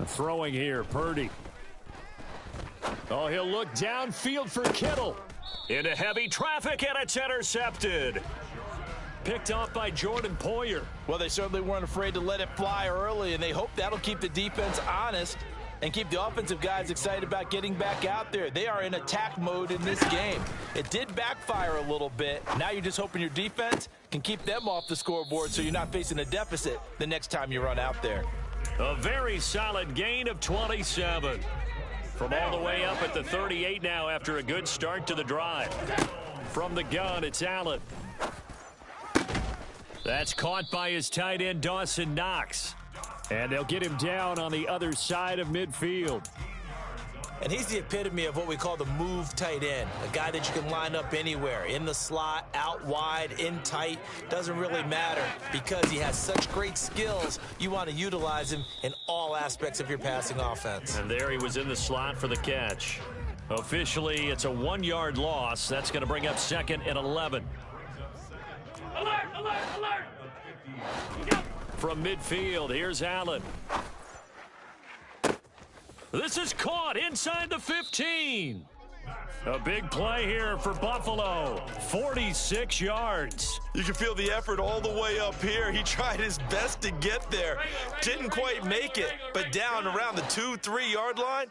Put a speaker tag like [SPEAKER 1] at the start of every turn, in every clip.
[SPEAKER 1] Throwing here, Purdy. Oh, he'll look downfield for Kittle. Into heavy traffic, and it's intercepted. Picked off by Jordan Poyer.
[SPEAKER 2] Well, they certainly weren't afraid to let it fly early, and they hope that'll keep the defense honest and keep the offensive guys excited about getting back out there. They are in attack mode in this game. It did backfire a little bit. Now you're just hoping your defense can keep them off the scoreboard so you're not facing a deficit the next time you run out there.
[SPEAKER 1] A very solid gain of 27. From all the way up at the 38 now after a good start to the drive. From the gun, it's Allen. That's caught by his tight end, Dawson Knox. And they'll get him down on the other side of midfield.
[SPEAKER 2] And he's the epitome of what we call the move tight end. A guy that you can line up anywhere. In the slot, out wide, in tight. Doesn't really matter because he has such great skills. You want to utilize him in all aspects of your passing offense.
[SPEAKER 1] And there he was in the slot for the catch. Officially, it's a 1-yard loss. That's going to bring up 2nd and 11.
[SPEAKER 3] Alert, alert, alert!
[SPEAKER 1] From midfield, here's Allen. This is caught inside the 15. A big play here for Buffalo. 46 yards.
[SPEAKER 2] You can feel the effort all the way up here. He tried his best to get there. Didn't quite make it, but down around the 2-3 yard line,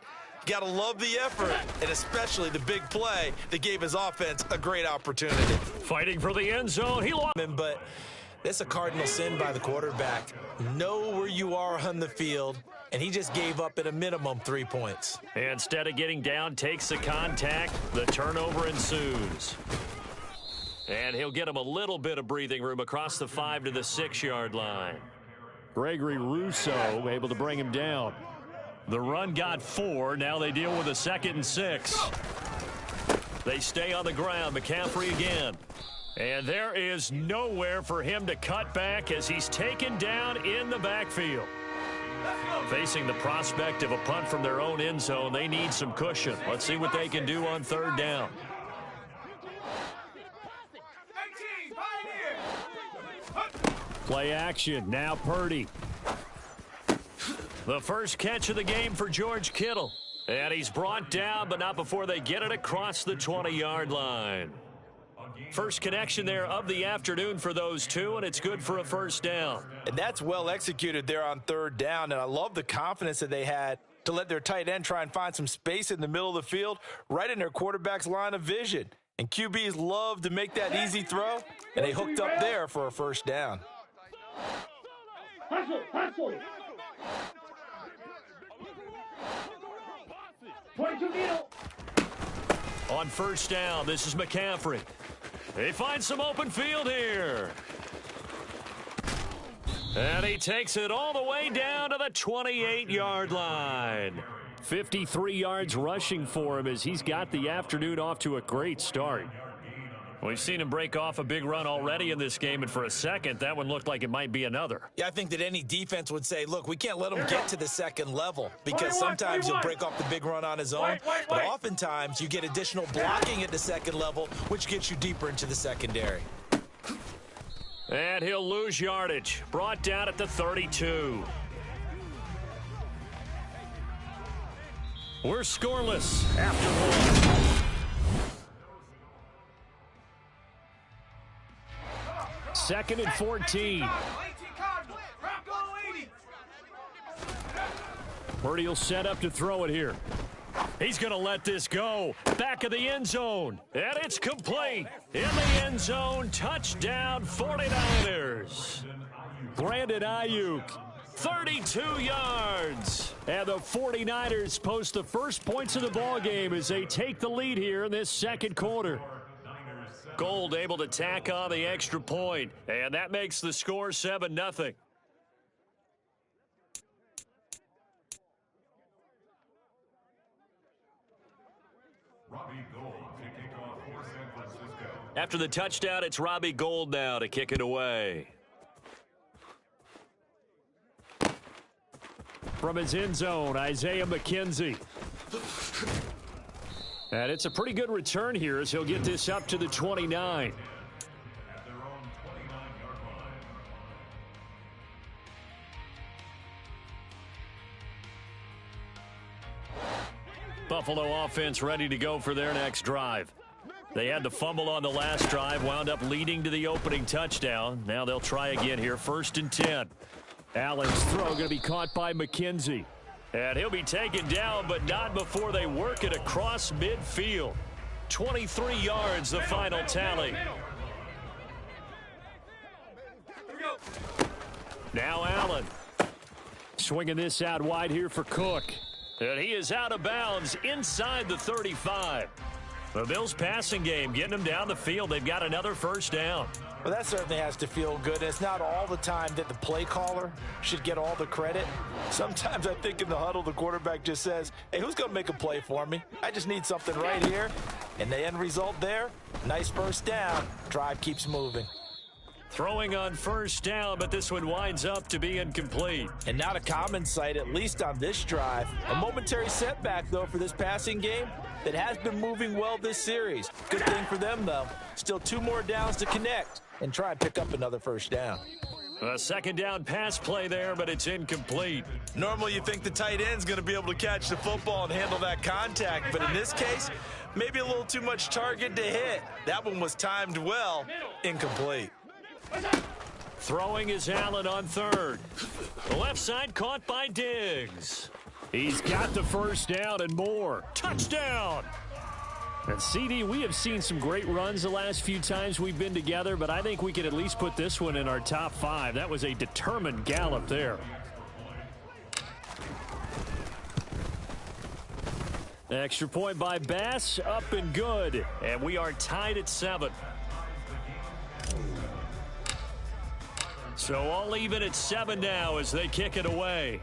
[SPEAKER 2] got to love the effort, and especially the big play that gave his offense a great opportunity.
[SPEAKER 1] Fighting for the end zone. He lost.
[SPEAKER 2] But that's a cardinal sin by the quarterback. Know where you are on the field, and he just gave up at a minimum 3 points.
[SPEAKER 1] Instead of getting down, takes the contact. The turnover ensues. And he'll get him a little bit of breathing room across the 5 to the 6 yard line. Gregory Rousseau able to bring him down. The run got 4. Now they deal with a 2nd and 6. They stay on the ground. McCaffrey again. And there is nowhere for him to cut back as he's taken down in the backfield. Facing the prospect of a punt from their own end zone, they need some cushion. Let's see what they can do on 3rd down. Play action. Now Purdy. The first catch of the game for George Kittle. And he's brought down, but not before they get it across the 20-yard line. First connection there of the afternoon for those two, and it's good for a 1st down.
[SPEAKER 2] And that's well executed there on 3rd down, and I love the confidence that they had to let their tight end try and find some space in the middle of the field, right in their quarterback's line of vision. And QBs love to make that easy throw, and they hooked up there for a 1st down.
[SPEAKER 3] Hustle, hustle. 22 needle.
[SPEAKER 1] On 1st down, this is McCaffrey. They find some open field here. And he takes it all the way down to the 28-yard line. 53 yards rushing for him as he's got the afternoon off to a great start. We've seen him break off a big run already in this game, and for a second, that one looked like it might be another.
[SPEAKER 2] Yeah, I think that any defense would say, look, we can't let him get to the 2nd level because sometimes he'll break off the big run on his own, but oftentimes you get additional blocking at the 2nd level, which gets you deeper into the secondary.
[SPEAKER 1] And he'll lose yardage. Brought down at the 32. We're scoreless after 1. Second and 14. Purdy will set up to throw it here. He's going to let this go. Back of the end zone. And it's complete. In the end zone. Touchdown 49ers. Brandon Ayuk. 32 yards. And the 49ers post the first points of the ballgame as they take the lead here in this 2nd quarter. Gold able to tack on the extra point, and that makes the score 7-0. After the touchdown, it's Robbie Gould now to kick it away. From his end zone, Isaiah McKenzie. And it's a pretty good return here as he'll get this up to the 29. Buffalo offense ready to go for their next drive. They had the fumble on the last drive, wound up leading to the opening touchdown. Now they'll try again here, 1st and 10. Allen's throw going to be caught by McKenzie. And he'll be taken down, but not before they work it across midfield. 23 yards, the final tally. Now Allen. Swinging this out wide here for Cook. And he is out of bounds inside the 35. The Bills' passing game getting them down the field. They've got another first down.
[SPEAKER 2] Well, that certainly has to feel good. It's not all the time that the play caller should get all the credit. Sometimes I think in the huddle, the quarterback just says, hey, who's going to make a play for me? I just need something right here. And the end result there, nice first down. Drive keeps moving.
[SPEAKER 1] Throwing on first down, but this one winds up to be incomplete.
[SPEAKER 2] And not a common sight, at least on this drive. A momentary setback, though, for this passing game that has been moving well this series. Good thing for them, though. Still 2 more downs to connect and try and pick up another first down.
[SPEAKER 1] A second down pass play there, but it's incomplete.
[SPEAKER 2] Normally you think the tight end's going to be able to catch the football and handle that contact, but in this case, maybe a little too much target to hit. That one was timed well, incomplete.
[SPEAKER 1] Throwing is Allen on 3rd. The left side caught by Diggs. He's got the first down and more. Touchdown! And CD, we have seen some great runs the last few times we've been together, but I think we could at least put this one in our top 5. That was a determined gallop there. Extra point by Bass, up and good. And we are tied at 7. So all even at 7 now as they kick it away.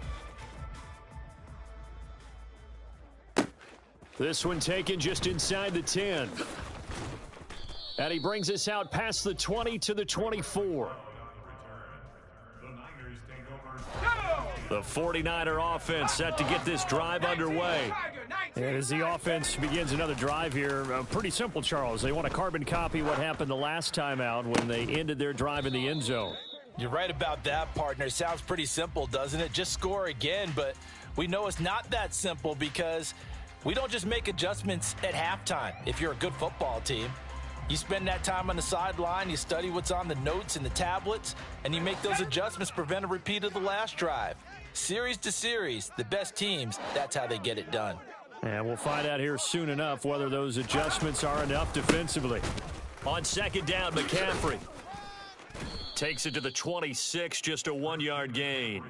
[SPEAKER 1] This one taken just inside the 10. And he brings us out past the 20 to the 24. The 49er offense set to get this drive underway. And as the offense begins another drive here, pretty simple, Charles. They want to carbon copy what happened the last time out when they ended their drive in the end zone.
[SPEAKER 2] You're right about that, partner. Sounds pretty simple, doesn't it? Just score again, but we know it's not that simple because we don't just make adjustments at halftime. If you're a good football team, you spend that time on the sideline, you study what's on the notes and the tablets, and you make those adjustments to prevent a repeat of the last drive. Series to series, the best teams, that's how they get it done.
[SPEAKER 1] And we'll find out here soon enough whether those adjustments are enough defensively. On second down, McCaffrey takes it to the 26, just a 1-yard gain.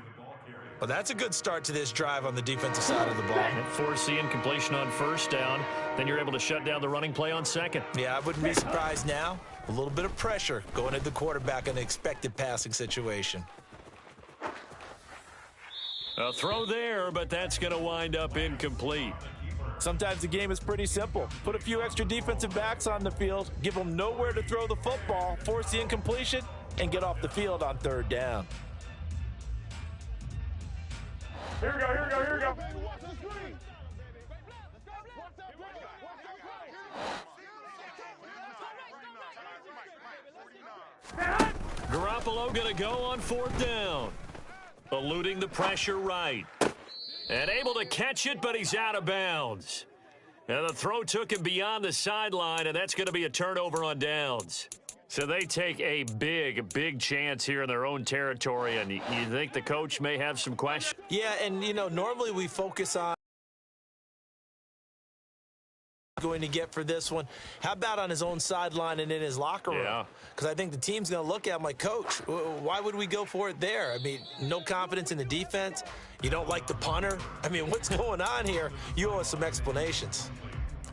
[SPEAKER 2] Well, that's a good start to this drive on the defensive side of the ball.
[SPEAKER 1] Force the incompletion on first down. Then you're able to shut down the running play on second.
[SPEAKER 2] Yeah, I wouldn't be surprised now. A little bit of pressure going at the quarterback in an expected passing situation.
[SPEAKER 1] A throw there, but that's going to wind up incomplete.
[SPEAKER 2] Sometimes the game is pretty simple. Put a few extra defensive backs on the field, give them nowhere to throw the football, force the incompletion, and get off the field on third down.
[SPEAKER 3] Here we go, here we go, here we go.
[SPEAKER 1] Garoppolo going to go on fourth down. Eluding the pressure right. And able to catch it, but he's out of bounds. And the throw took him beyond the sideline, and that's going to be a turnover on downs. So they take a big chance here in their own territory, and you think the coach may have some questions?
[SPEAKER 2] Yeah, and, you know, normally we focus on going to get for this one. How about on his own sideline and in his locker room?
[SPEAKER 1] Yeah.
[SPEAKER 2] Because I think the team's going to look at him like, Coach, why would we go for it there? I mean, no confidence in the defense. You don't like the punter. I mean, what's going on here? You owe us some explanations.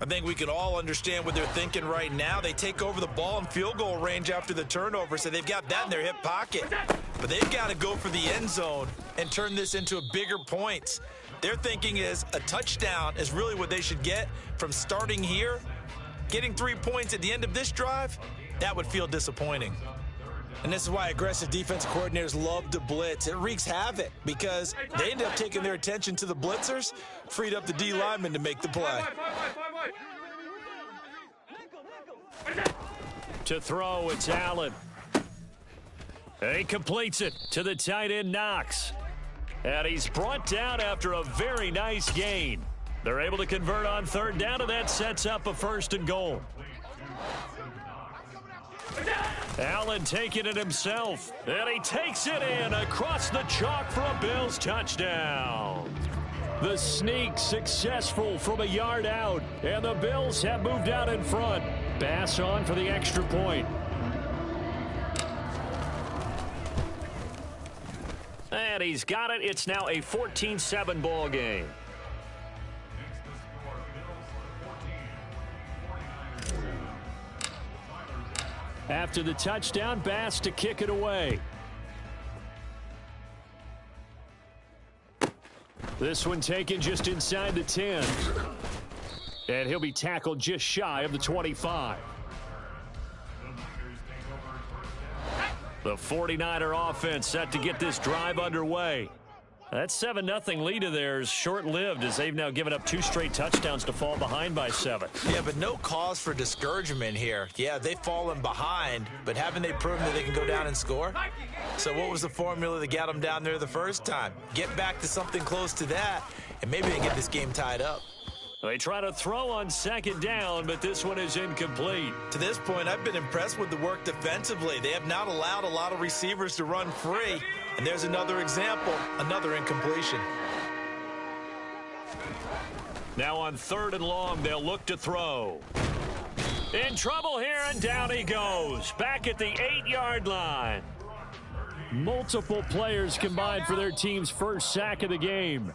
[SPEAKER 2] I think we can all understand what they're thinking right now. They take over the ball in field goal range after the turnover, so they've got that in their hip pocket. But they've got to go for the end zone and turn this into a bigger point. Their thinking is a touchdown is really what they should get from starting here. Getting 3 points at the end of this drive, that would feel disappointing. And this is why aggressive defensive coordinators love to blitz. It wreaks havoc because they end up taking their attention to the blitzers, freed up the D lineman to make the play.
[SPEAKER 1] To throw, it's Allen. And he completes it to the tight end, Knox. And he's brought down after a very nice gain. They're able to convert on third down, and that sets up a 1st and goal. Allen taking it himself, and he takes it in across the chalk for a Bills touchdown. The sneak successful from a yard out, and the Bills have moved out in front. Bass on for the extra point. And he's got it. It's now a 14-7 ball game. After the touchdown, Bass to kick it away. This one taken just inside the 10. And he'll be tackled just shy of the 25. The 49er offense set to get this drive underway. That 7-0 lead of theirs short-lived as they've now given up 2 straight touchdowns to fall behind by 7.
[SPEAKER 2] Yeah, but no cause for discouragement here. Yeah, they've fallen behind, but haven't they proven that they can go down and score? So what was the formula that got them down there the first time? Get back to something close to that, and maybe they get this game tied up.
[SPEAKER 1] They try to throw on 2nd down, but this one is incomplete.
[SPEAKER 2] To this point, I've been impressed with the work defensively. They have not allowed a lot of receivers to run free. And there's another example, another incompletion.
[SPEAKER 1] Now on 3rd and long, they'll look to throw. In trouble here, and down he goes. Back at the 8-yard line. Multiple players combined for their team's first sack of the game.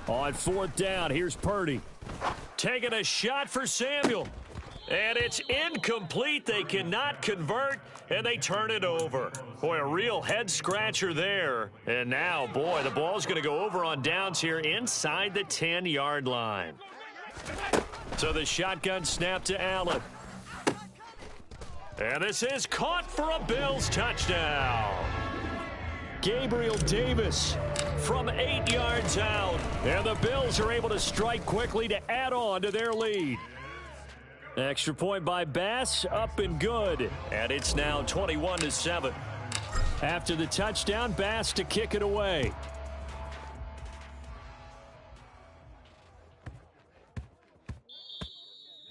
[SPEAKER 1] On 4th down, here's Purdy. Taking a shot for Samuel. And it's incomplete. They cannot convert, and they turn it over. Boy, a real head-scratcher there. And now, boy, the ball's going to go over on downs here inside the 10-yard line. So the shotgun snap to Allen. And this is caught for a Bills touchdown. Gabriel Davis from 8 yards out. And the Bills are able to strike quickly to add on to their lead. Extra point by Bass, up and good. And it's now 21-7. After the touchdown, Bass to kick it away.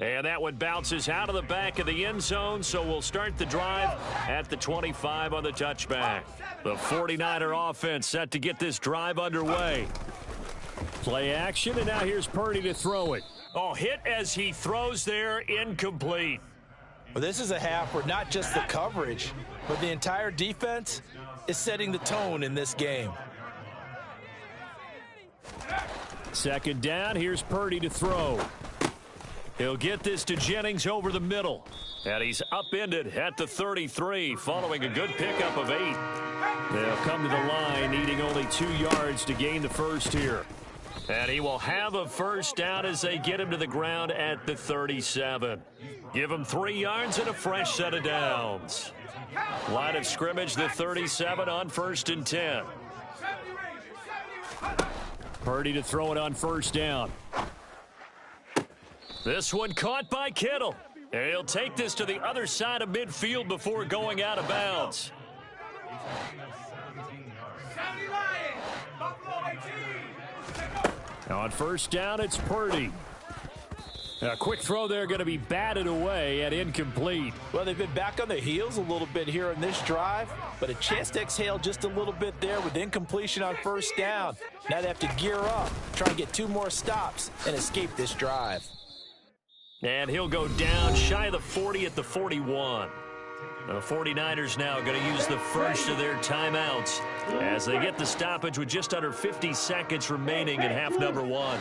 [SPEAKER 1] And that one bounces out of the back of the end zone, so we'll start the drive at the 25 on the touchback. The 49er offense set to get this drive underway. Play action, and now here's Purdy to throw it. Oh, hit as he throws there, incomplete.
[SPEAKER 2] Well, this is a half where not just the coverage, but the entire defense is setting the tone in this game.
[SPEAKER 1] 2nd down, here's Purdy to throw. He'll get this to Jennings over the middle. And he's upended at the 33 following a good pickup of 8. They'll come to the line needing only 2 yards to gain the first here. And he will have a first down as they get him to the ground at the 37. Give him 3 yards and a fresh set of downs. Line of scrimmage, the 37 on 1st and 10. Purdy to throw it on 1st down. This one caught by Kittle. And he'll take this to the other side of midfield before going out of bounds. Now on 1st down, it's Purdy. A quick throw there going to be batted away and incomplete.
[SPEAKER 2] Well, they've been back on their heels a little bit here in this drive, but a chance to exhale just a little bit there with incompletion on 1st down. Now they have to gear up, try and get 2 more stops and escape this drive.
[SPEAKER 1] And he'll go down shy of the 40 at the 41. The 49ers now going to use the first of their timeouts as they get the stoppage with just under 50 seconds remaining in half number 1.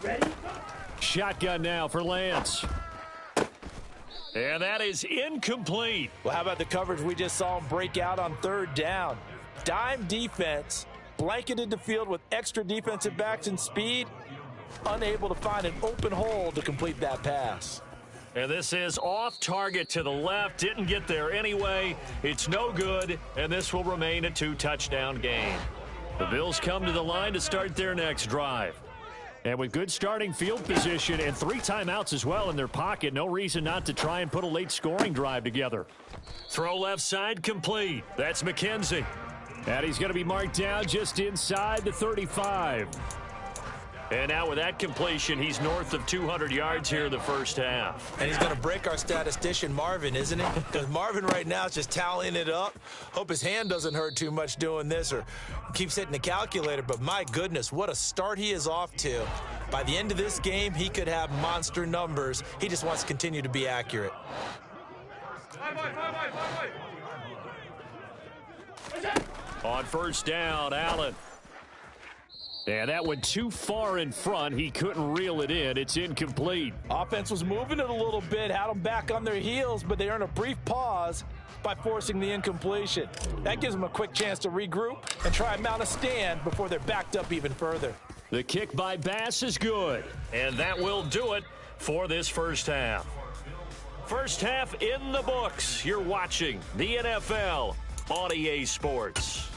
[SPEAKER 3] Ready?
[SPEAKER 1] Shotgun now for Lance. And that is incomplete.
[SPEAKER 2] Well, how about the coverage we just saw him break out on 3rd down? Dime defense, blanketed the field with extra defensive backs and speed, unable to find an open hole to complete that pass.
[SPEAKER 1] And this is off target to the left. Didn't get there anyway. It's no good, and this will remain a 2-touchdown game. The Bills come to the line to start their next drive.
[SPEAKER 4] And with good starting field position and 3 timeouts as well in their pocket, no reason not to try and put a late scoring drive together.
[SPEAKER 1] Throw left side complete. That's McKenzie.
[SPEAKER 4] And he's going to be marked down just inside the 35.
[SPEAKER 1] And now with that completion, he's north of 200 yards here in the first half.
[SPEAKER 2] And he's going to break our statistician, Marvin, isn't he? Because Marvin right now is just tallying it up. Hope his hand doesn't hurt too much doing this or keeps hitting the calculator. But my goodness, what a start he is off to. By the end of this game, he could have monster numbers. He just wants to continue to be accurate.
[SPEAKER 1] On first down, Allen.
[SPEAKER 4] And that went too far in front. He couldn't reel it in. It's incomplete.
[SPEAKER 2] Offense was moving it a little bit, had them back on their heels, but they earned a brief pause by forcing the incompletion. That gives them a quick chance to regroup and try and mount a stand before they're backed up even further.
[SPEAKER 4] The kick by Bass is good.
[SPEAKER 1] And that will do it for this first half. First half in the books. You're watching the NFL on EA Sports.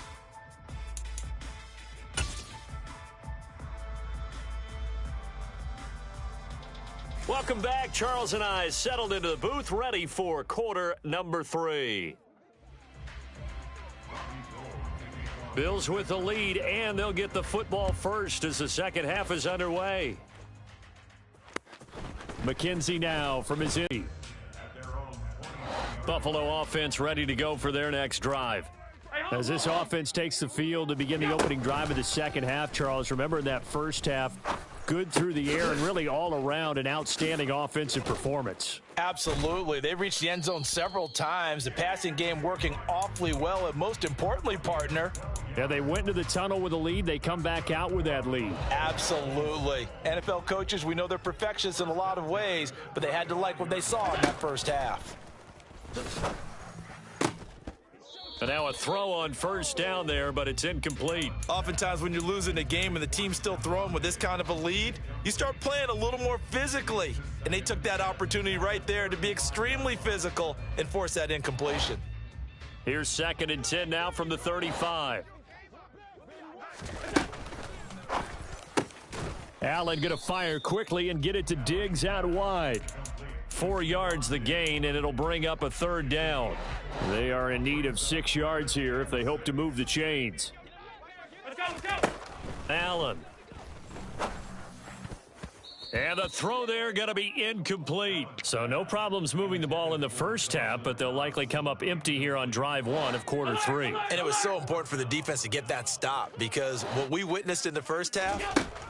[SPEAKER 1] Welcome back. Charles and I settled into the booth, ready for quarter number 3. Bills with the lead, and they'll get the football first as the second half is underway.
[SPEAKER 4] McKenzie now from his in.
[SPEAKER 1] Buffalo offense ready to go for their next drive.
[SPEAKER 4] As this offense takes the field to begin the opening drive of the second half, Charles, remember in that first half, good through the air and really all around an outstanding offensive performance.
[SPEAKER 2] Absolutely. They've reached the end zone several times. The passing game working awfully well, and most importantly, partner.
[SPEAKER 4] Yeah, they went into the tunnel with a lead. They come back out with that lead.
[SPEAKER 2] Absolutely. NFL coaches, we know they're perfectionists in a lot of ways, but they had to like what they saw in that first half.
[SPEAKER 1] And now a throw on first down there, but it's incomplete.
[SPEAKER 2] Oftentimes when you're losing a game and the team's still throwing with this kind of a lead, you start playing a little more physically. And they took that opportunity right there to be extremely physical and force that incompletion.
[SPEAKER 1] Here's 2nd and 10 now from the 35.
[SPEAKER 4] Allen going to fire quickly and get it to Diggs out wide.
[SPEAKER 1] 4 yards the gain, and it'll bring up a 3rd down.
[SPEAKER 4] They are in need of 6 yards here if they hope to move the chains.
[SPEAKER 3] Let's go.
[SPEAKER 1] Allen. And the throw there going to be incomplete.
[SPEAKER 4] So no problems moving the ball in the first half, but they'll likely come up empty here on drive 1 of quarter 3.
[SPEAKER 2] And it was so important for the defense to get that stop because what we witnessed in the first half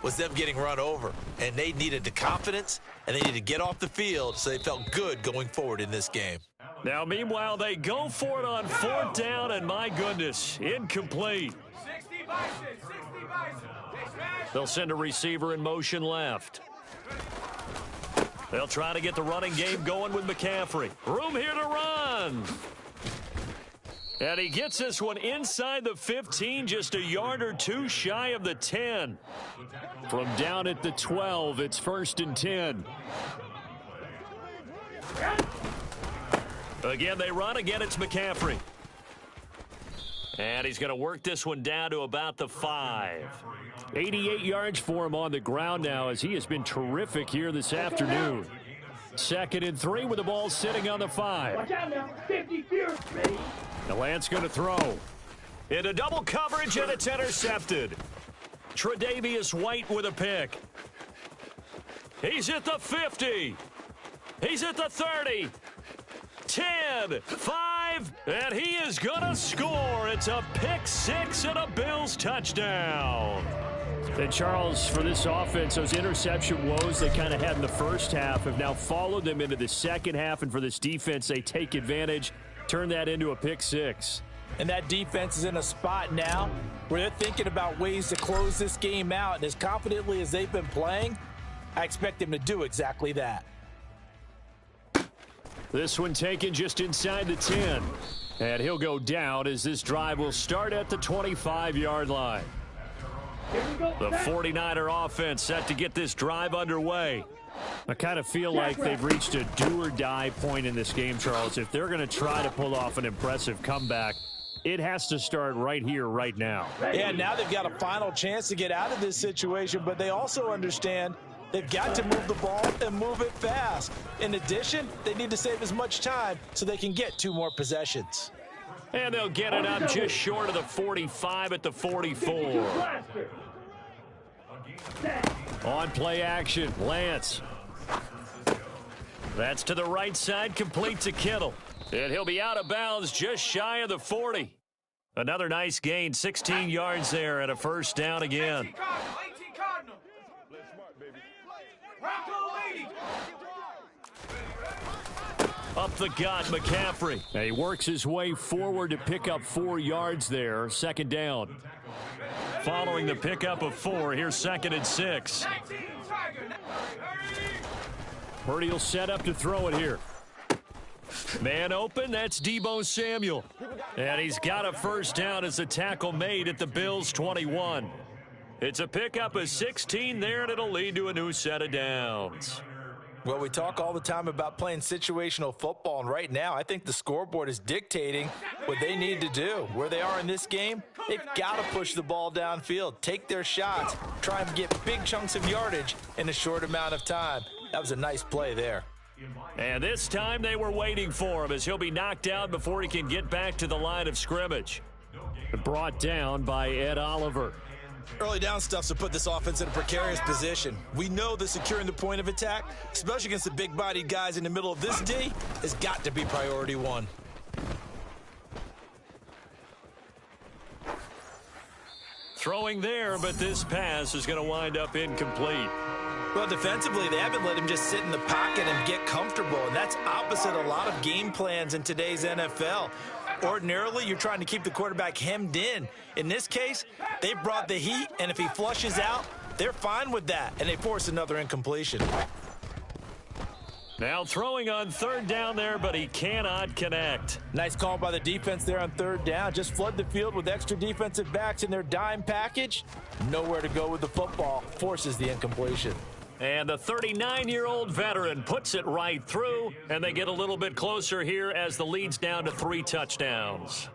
[SPEAKER 2] was them getting run over. And they needed the confidence, and they needed to get off the field so they felt good going forward in this game.
[SPEAKER 1] Now, meanwhile, they go for it on 4th down, and my goodness, incomplete.
[SPEAKER 3] 60 Bison.
[SPEAKER 1] They'll send a receiver in motion left. They'll try to get the running game going with McCaffrey. Room here to run. And he gets this one inside the 15, just a yard or two shy of the 10.
[SPEAKER 4] From down at the 12, it's 1st and 10.
[SPEAKER 1] Again, they run. Again, it's McCaffrey. And he's going to work this one down to about the 5.
[SPEAKER 4] 88 yards for him on the ground now as he has been terrific here this afternoon. 2nd and 3 with the ball sitting on the 5.
[SPEAKER 3] Watch out now. 50 fierce, baby.
[SPEAKER 4] The Lance going to throw.
[SPEAKER 1] Into double coverage, and it's intercepted. Tre'Davious White with a pick. He's at the 50. He's at the 30. 10, 5, and he is going to score. It's a pick 6 and a Bills touchdown.
[SPEAKER 4] And Charles, for this offense, those interception woes they kind of had in the first half have now followed them into the second half, and for this defense, they take advantage, turn that into a pick 6.
[SPEAKER 2] And that defense is in a spot now where they're thinking about ways to close this game out, and as confidently as they've been playing, I expect them to do exactly that.
[SPEAKER 4] This one taken just inside the 10. And he'll go down as this drive will start at the 25-yard line.
[SPEAKER 1] The 49er offense set to get this drive underway.
[SPEAKER 4] I kind of feel like they've reached a do-or-die point in this game, Charles. If they're going to try to pull off an impressive comeback, It has to start right here, right now.
[SPEAKER 2] Yeah, now they've got a final chance to get out of this situation, but they also understand they've got to move the ball and move it fast. In addition, they need to save as much time so they can get 2 more possessions.
[SPEAKER 1] And they'll get it up just short of the 45 at the 44.
[SPEAKER 4] On play action, Lance.
[SPEAKER 1] That's to the right side, complete to Kittle. And he'll be out of bounds just shy of the 40. Another nice gain, 16 yards there and a first down again.
[SPEAKER 3] 18 Cardinal.
[SPEAKER 1] Up the gut, McCaffrey.
[SPEAKER 4] He works his way forward to pick up 4 yards there. Second down.
[SPEAKER 1] Following the pickup of 4, here's 2nd and 6.
[SPEAKER 4] Purdy will set up to throw it here.
[SPEAKER 1] Man open, that's Deebo Samuel. And he's got a first down as the tackle made at the Bills' 21. It's a pickup of 16 there, and it'll lead to a new set of downs.
[SPEAKER 2] Well, we talk all the time about playing situational football, and right now I think the scoreboard is dictating what they need to do. Where they are in this game, they've got to push the ball downfield, take their shots, try and get big chunks of yardage in a short amount of time. That was a nice play there.
[SPEAKER 1] And this time they were waiting for him as he'll be knocked out before he can get back to the line of scrimmage.
[SPEAKER 4] Brought down by Ed Oliver.
[SPEAKER 2] Early down stuffs will put this offense in a precarious position. We know that securing the point of attack, especially against the big-bodied guys in the middle of this D, has got to be priority 1.
[SPEAKER 1] Throwing there, but this pass is going to wind up incomplete.
[SPEAKER 2] Well, defensively, they haven't let him just sit in the pocket and get comfortable, and that's opposite a lot of game plans in today's NFL. Ordinarily, you're trying to keep the quarterback hemmed in. In this case, they brought the heat, and if he flushes out, they're fine with that, and they force another incompletion.
[SPEAKER 1] Now throwing on 3rd down there, but he cannot connect.
[SPEAKER 2] Nice call by the defense there on 3rd down. Just flood the field with extra defensive backs in their dime package. Nowhere to go with the football. Forces the incompletion.
[SPEAKER 1] And the 39-year-old veteran puts it right through, and they get a little bit closer here as the lead's down to 3 touchdowns.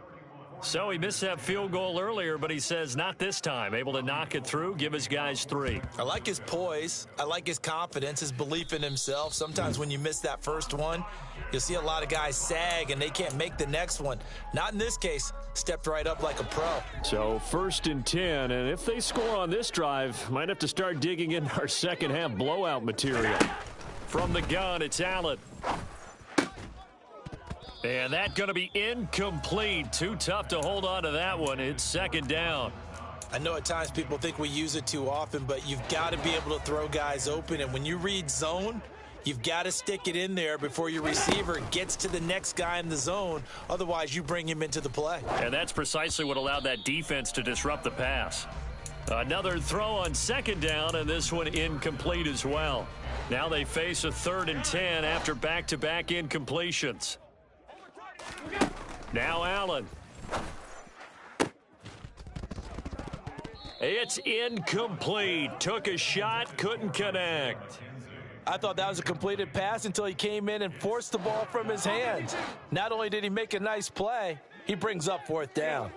[SPEAKER 1] So he missed that field goal earlier, but he says not this time. Able to knock it through, give his guys 3.
[SPEAKER 2] I like his poise. I like his confidence, his belief in himself. Sometimes when you miss that first one, you'll see a lot of guys sag and they can't make the next one. Not in this case. Stepped right up like a pro.
[SPEAKER 4] So 1st and 10, and if they score on this drive, might have to start digging in our second half blowout material.
[SPEAKER 1] From the gun, it's Allen. And that's going to be incomplete. Too tough to hold on to that one. It's 2nd down.
[SPEAKER 2] I know at times people think we use it too often, but you've got to be able to throw guys open. And when you read zone, you've got to stick it in there before your receiver gets to the next guy in the zone. Otherwise, you bring him into the play.
[SPEAKER 1] And that's precisely what allowed that defense to disrupt the pass. Another throw on 2nd down, and this one incomplete as well. Now they face a 3rd and 10 after back-to-back incompletions. Now Allen. It's incomplete. Took a shot, couldn't connect.
[SPEAKER 2] I thought that was a completed pass until he came in and forced the ball from his hands. Not only did he make a nice play, he brings up 4th down.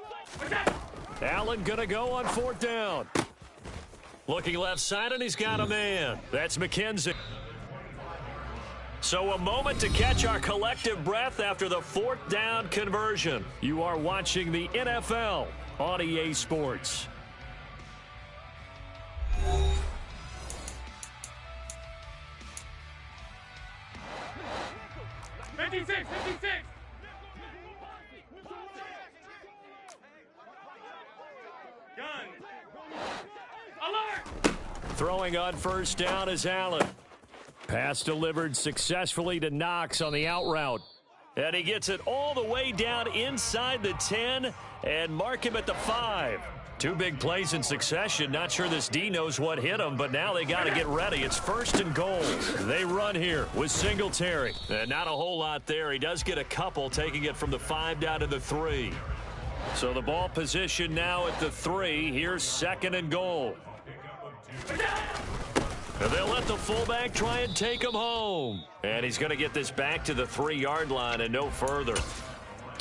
[SPEAKER 1] Allen gonna go on 4th down. Looking left side, and he's got a man. That's McKenzie. So a moment to catch our collective breath after the 4th down conversion. You are watching the NFL on EA Sports. Throwing on 1st down is Allen.
[SPEAKER 4] Pass delivered successfully to Knox on the out route.
[SPEAKER 1] And he gets it all the way down inside the 10 and mark him at the 5. 2 big plays in succession. Not sure this D knows what hit him, but now they got to get ready. It's 1st and goal. They run here with Singletary. And not a whole lot there. He does get a couple, taking it from the 5 down to the 3. So the ball position now at the 3. Here's 2nd and goal. And they'll let the fullback try and take him home. And he's going to get this back to the 3-yard line and no further.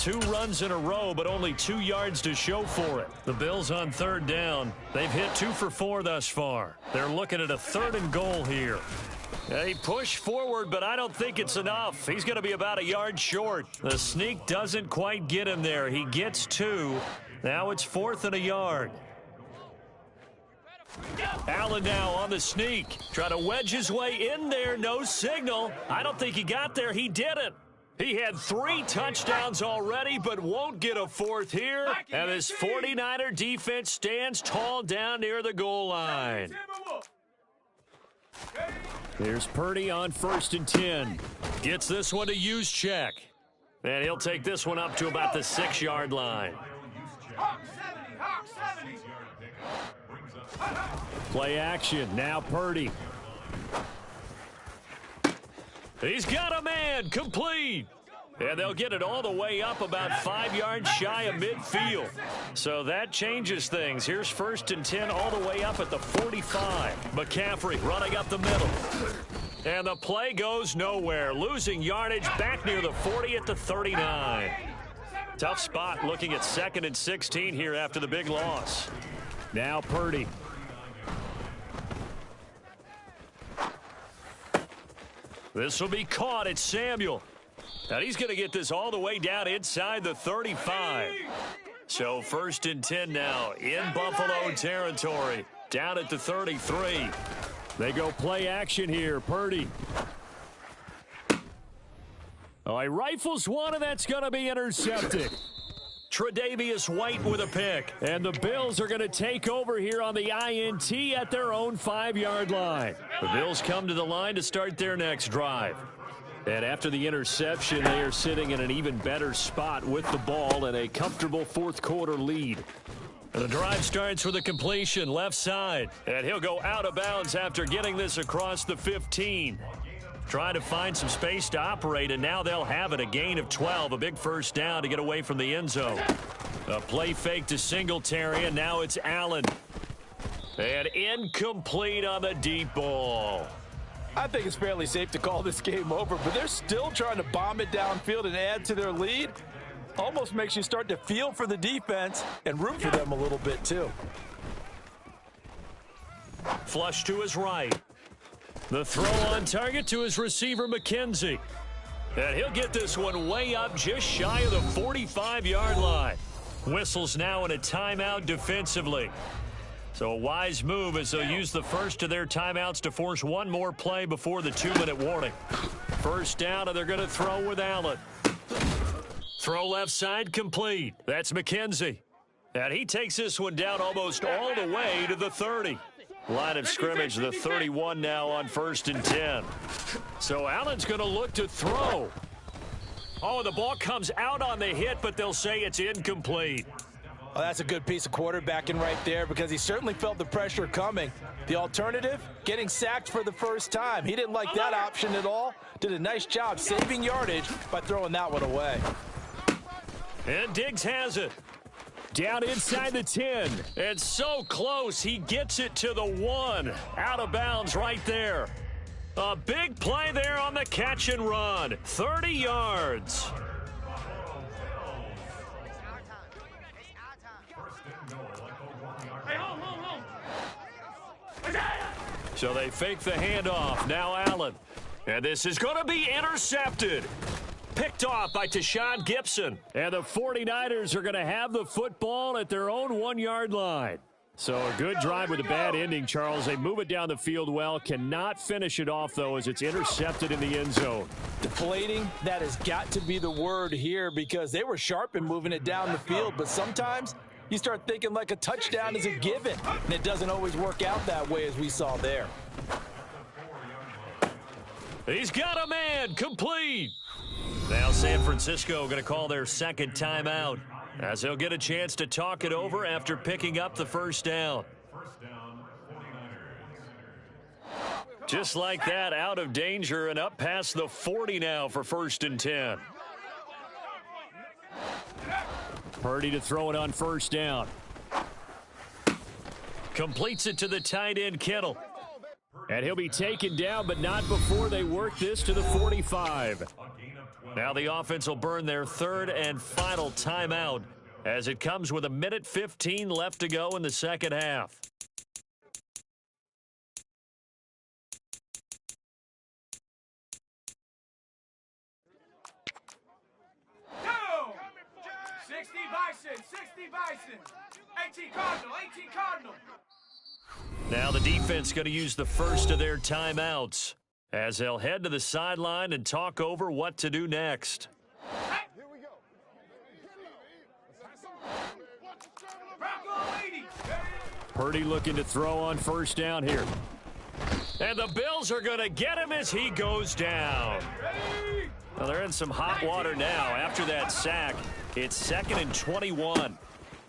[SPEAKER 1] 2 runs in a row, but only 2 yards to show for it. The Bills on 3rd down. They've hit 2 for 4 thus far. They're looking at a 3rd and goal here. They push forward, but I don't think it's enough. He's going to be about a yard short. The sneak doesn't quite get him there. He gets 2. Now it's 4th and a yard. Allen now on the sneak. Trying to wedge his way in there. No signal. I don't think he got there. He didn't. He had 3 touchdowns already, but won't get a 4th here. And this 49er defense stands tall down near the goal line.
[SPEAKER 4] Here's Purdy on 1st and 10.
[SPEAKER 1] Gets this one to Juszczyk. And he'll take this one up to about the 6-yard line.
[SPEAKER 4] Play action. Now Purdy.
[SPEAKER 1] He's got a man. Complete. And they'll get it all the way up about 5 yards shy of midfield. So that changes things. Here's 1st and 10 all the way up at the 45. McCaffrey running up the middle. And the play goes nowhere. Losing yardage back near the 40 at the 39. Tough spot looking at 2nd and 16 here after the big loss.
[SPEAKER 4] Now Purdy.
[SPEAKER 1] This will be caught at Samuel. And he's going to get this all the way down inside the 35. So 1st and 10 now in Buffalo territory. Down at the 33.
[SPEAKER 4] They go play action here. Purdy. Oh, he rifles one, and that's going to be intercepted.
[SPEAKER 1] Tre'Davious White with a pick.
[SPEAKER 4] And the Bills are going to take over here on the INT at their own 5-yard line.
[SPEAKER 1] The Bills come to the line to start their next drive.
[SPEAKER 4] And after the interception, they are sitting in an even better spot with the ball and a comfortable 4th quarter lead.
[SPEAKER 1] And the drive starts with a completion left side. And he'll go out of bounds after getting this across the 15. Trying to find some space to operate, and now they'll have it. A gain of 12, a big 1st down to get away from the end zone. A play fake to Singletary, and now it's Allen. And incomplete on the deep ball.
[SPEAKER 2] I think it's fairly safe to call this game over, but they're still trying to bomb it downfield and add to their lead. Almost makes you start to feel for the defense and root for them a little bit, too.
[SPEAKER 1] Flush to his right. The throw on target to his receiver, McKenzie. And he'll get this one way up just shy of the 45-yard line. Whistles now in a timeout defensively. So a wise move as they'll use the first of their timeouts to force one more play before the 2-minute warning. 1st down, and they're going to throw with Allen. Throw left side complete. That's McKenzie. And he takes this one down almost all the way to the 30. Line of scrimmage, the 31 now on 1st and 10. So Allen's going to look to throw. Oh, the ball comes out on the hit, but they'll say it's incomplete.
[SPEAKER 2] Well, that's a good piece of quarterbacking right there because he certainly felt the pressure coming. The alternative, getting sacked for the 1st time. He didn't like that option at all. Did a nice job saving yardage by throwing that one away.
[SPEAKER 1] And Diggs has it.
[SPEAKER 4] Down inside the 10.
[SPEAKER 1] And so close, he gets it to the 1. Out of bounds right there. A big play there on the catch and run. 30 yards. So they fake the handoff. Now Allen. And this is going to be intercepted. Picked off by Tashawn Gibson.
[SPEAKER 4] And the 49ers are going to have the football at their own 1-yard line. So a good drive with a bad ending, Charles. They move it down the field well. Cannot finish it off, though, as it's intercepted in the end zone.
[SPEAKER 2] Deflating, that has got to be the word here because they were sharp in moving it down the field. But sometimes you start thinking like a touchdown is a given, and it doesn't always work out that way as we saw there.
[SPEAKER 1] He's got a man. Complete. Now San Francisco going to call their 2nd timeout as they'll get a chance to talk it over after picking up the 1st down. Just like that, out of danger and up past the 40 now for 1st and 10.
[SPEAKER 4] Purdy to throw it on 1st down.
[SPEAKER 1] Completes it to the tight end, Kittle.
[SPEAKER 4] And he'll be taken down, but not before they work this to the 45.
[SPEAKER 1] Now the offense will burn their third and final timeout as it comes with 1:15 left to go in the second half.
[SPEAKER 3] Go! 60 Bison, 60 Bison. 18 Cardinal, 18 Cardinal.
[SPEAKER 1] Now the defense going to use the first of their timeouts as they'll head to the sideline and talk over what to do next.
[SPEAKER 3] Here we go. Bronco 80.
[SPEAKER 4] Purdy looking to throw on first down here.
[SPEAKER 1] And the Bills are going to get him as he goes down. Well, they're in some hot water now. After that sack, it's 2nd and 21.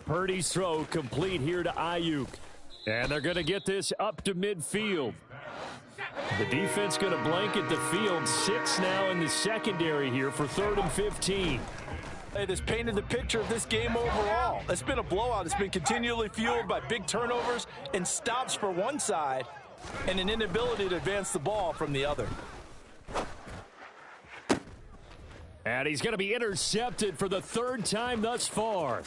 [SPEAKER 4] Purdy's throw complete here to Ayuk. And they're going to get this up to midfield. The defense going to blanket the field. 6 now in the secondary here for 3rd and 15.
[SPEAKER 2] It has painted the picture of this game overall. It's been a blowout. It's been continually fueled by big turnovers and stops for one side and an inability to advance the ball from the other.
[SPEAKER 4] And he's going to be intercepted for the 3rd time thus far.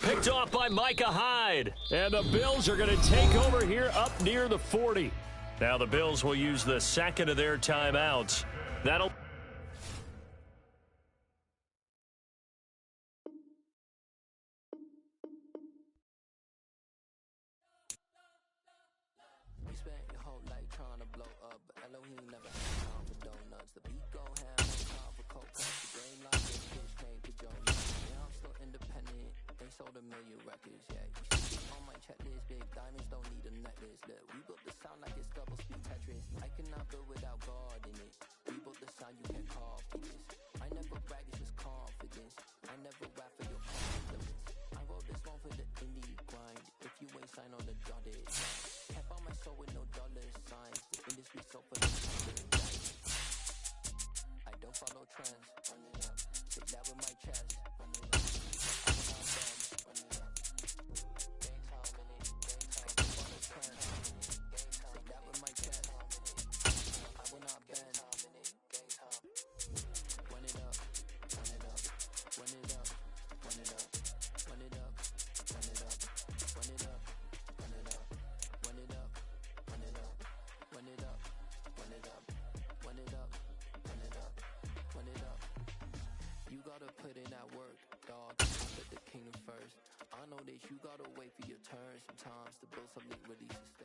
[SPEAKER 1] Picked off by Micah Hyde.
[SPEAKER 4] And the Bills are going to take over here up near the 40.
[SPEAKER 1] Now the Bills will use the second of their timeouts. That'll...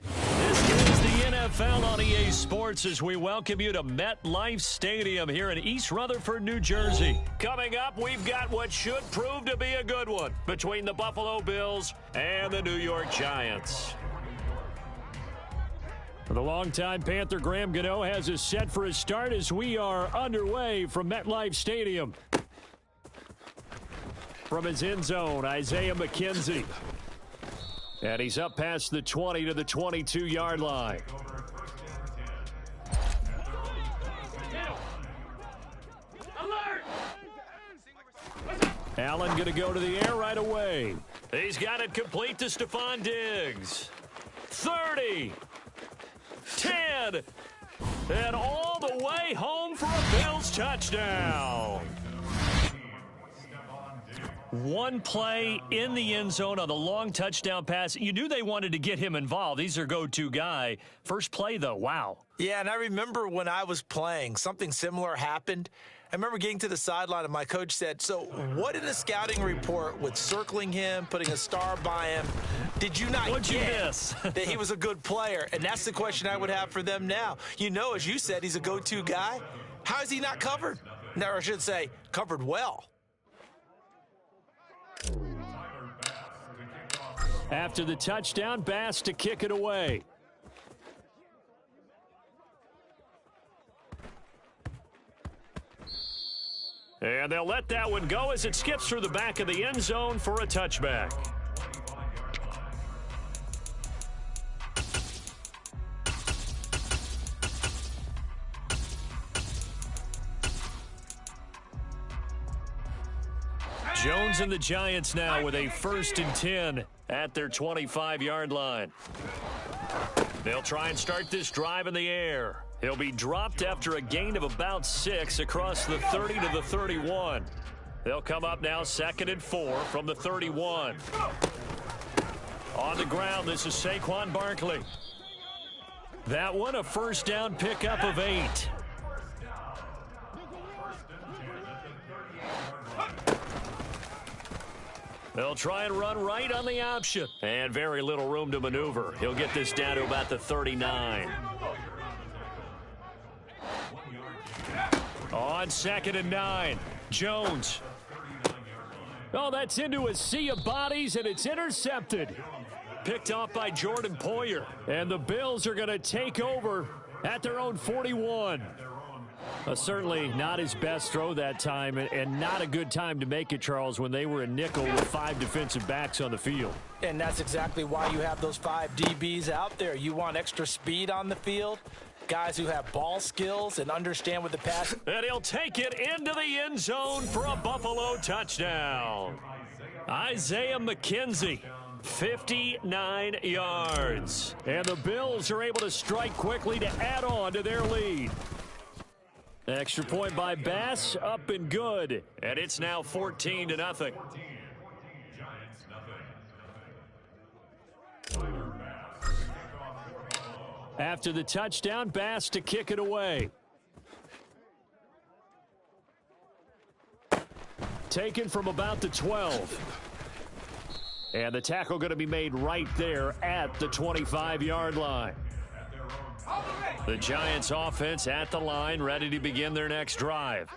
[SPEAKER 1] This is the NFL on EA Sports as we welcome you to MetLife Stadium here in East Rutherford, New Jersey. Coming up, we've got what should prove to be a good one between the Buffalo Bills and the New York Giants.
[SPEAKER 4] The longtime Panther Graham Gano has us set for his start as we are underway from MetLife Stadium. From his end zone, Isaiah McKenzie. And he's up past the 20 to the 22-yard line. Allen going to go to the air right away.
[SPEAKER 1] He's got it complete to Stephon Diggs. 30. 10. And all the way home for a Bills touchdown. One play in the end zone on the long touchdown pass. You knew they wanted to get him involved. He's their go-to guy. First play, though, wow.
[SPEAKER 2] Yeah, and I remember when I was playing, something similar happened. I remember getting to the sideline and my coach said, so what in the scouting report with circling him, putting a star by him, did you not
[SPEAKER 1] What'd you
[SPEAKER 2] get
[SPEAKER 1] miss?
[SPEAKER 2] that he was a good player? And that's the question I would have for them now. You know, as you said, he's a go-to guy. How is he not covered? Or I should say, covered well.
[SPEAKER 4] After the touchdown, Bass to kick it away.
[SPEAKER 1] And they'll let that one go as it skips through the back of the end zone for a touchback. Jones and the Giants now with a 1st and 10 at their 25-yard line. They'll try and start this drive in the air. He'll be dropped after a gain of about 6 across the 30 to the 31. They'll come up now 2nd and 4 from the 31. On the ground, this is Saquon Barkley. That one, a first down pickup of 8. They'll try and run right on the option. And very little room to maneuver. He'll get this down to about the 39. On 2nd and 9, Jones. Oh, that's into a sea of bodies, and it's intercepted. Picked off by Jordan Poyer. And the Bills are going to take over at their own 41. Certainly not his best throw that time, and not a good time to make it, Charles, when they were a nickel with 5 defensive backs on the field.
[SPEAKER 2] And that's exactly why you have those 5 DBs out there. You want extra speed on the field, guys who have ball skills and understand what the pass.
[SPEAKER 1] And he'll take it into the end zone for a Buffalo touchdown. Isaiah McKenzie, 59 yards.
[SPEAKER 4] And the Bills are able to strike quickly to add on to their lead. Extra point by Bass, up and good.
[SPEAKER 1] And it's now 14-0.
[SPEAKER 4] After the touchdown, Bass to kick it away. Taken from about the 12. And the tackle going to be made right there at the 25-yard line.
[SPEAKER 1] The Giants offense at the line, ready to begin their next drive.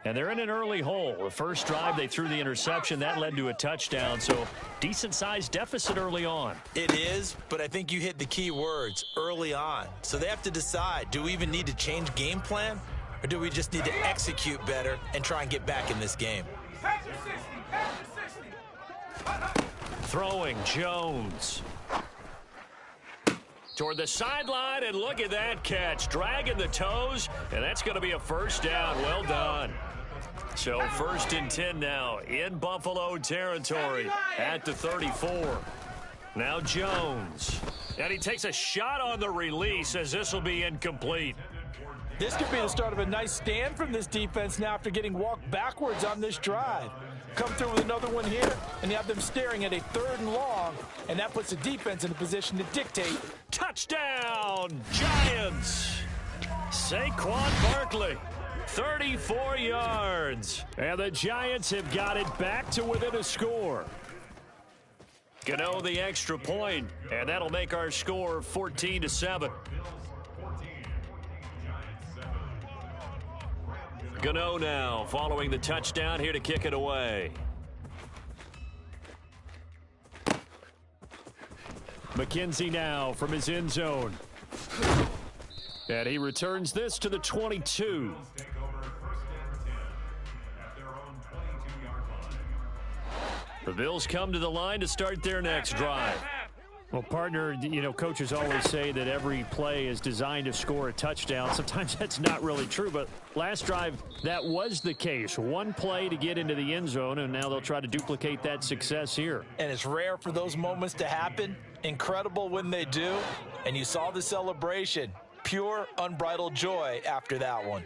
[SPEAKER 1] And they're in an early hole. The first drive, they threw the interception. That led to a touchdown, so decent-sized deficit early on.
[SPEAKER 2] It is, but I think you hit the key words, early on. So they have to decide, do we even need to change game plan, or do we just need to execute better and try and get back in this game?
[SPEAKER 1] Throwing, Jones. Toward the sideline, and look at that catch. Dragging the toes, and that's going to be a first down. Well done. So 1st and 10 now in Buffalo territory at the 34. Now Jones. And he takes a shot on the release as this will be incomplete.
[SPEAKER 2] This could be the start of a nice stand from this defense now after getting walked backwards on this drive. Come through with another one here, and you have them staring at a 3rd and long, and that puts the defense in a position to dictate.
[SPEAKER 1] Touchdown, Giants! Saquon Barkley, 34 yards.
[SPEAKER 4] And the Giants have got it back to within a score.
[SPEAKER 1] Gano the extra point, and that'll make our score 14-7. Gano now following the touchdown here to kick it away.
[SPEAKER 4] McKenzie now from his end zone. And he returns this to the 22.
[SPEAKER 1] The Bills come to the line to start their next drive.
[SPEAKER 4] Well, partner, you know, coaches always say that every play is designed to score a touchdown. Sometimes that's not really true, but last drive, that was the case. One play to get into the end zone, and now they'll try to duplicate that success here.
[SPEAKER 2] And it's rare for those moments to happen. Incredible when they do. And you saw the celebration. Pure, unbridled joy after that one.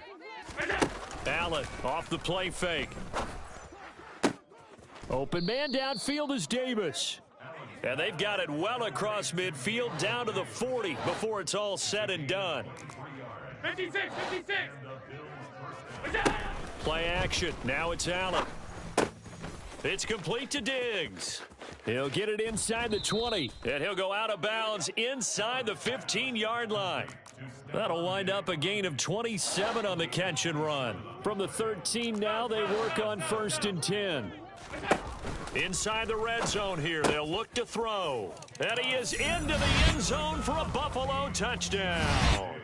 [SPEAKER 1] Allen off the play fake.
[SPEAKER 4] Open man downfield is Davis.
[SPEAKER 1] And they've got it well across midfield down to the 40 before it's all said and done.
[SPEAKER 3] 56.
[SPEAKER 1] Play action. Now it's Allen. It's complete to Diggs.
[SPEAKER 4] He'll get it inside the 20.
[SPEAKER 1] And he'll go out of bounds inside the 15-yard line. That'll wind up a gain of 27 on the catch and run.
[SPEAKER 4] From the 13 now, they work on 1st and 10.
[SPEAKER 1] Inside the red zone here, they'll look to throw. And he is into the end zone for a Buffalo touchdown.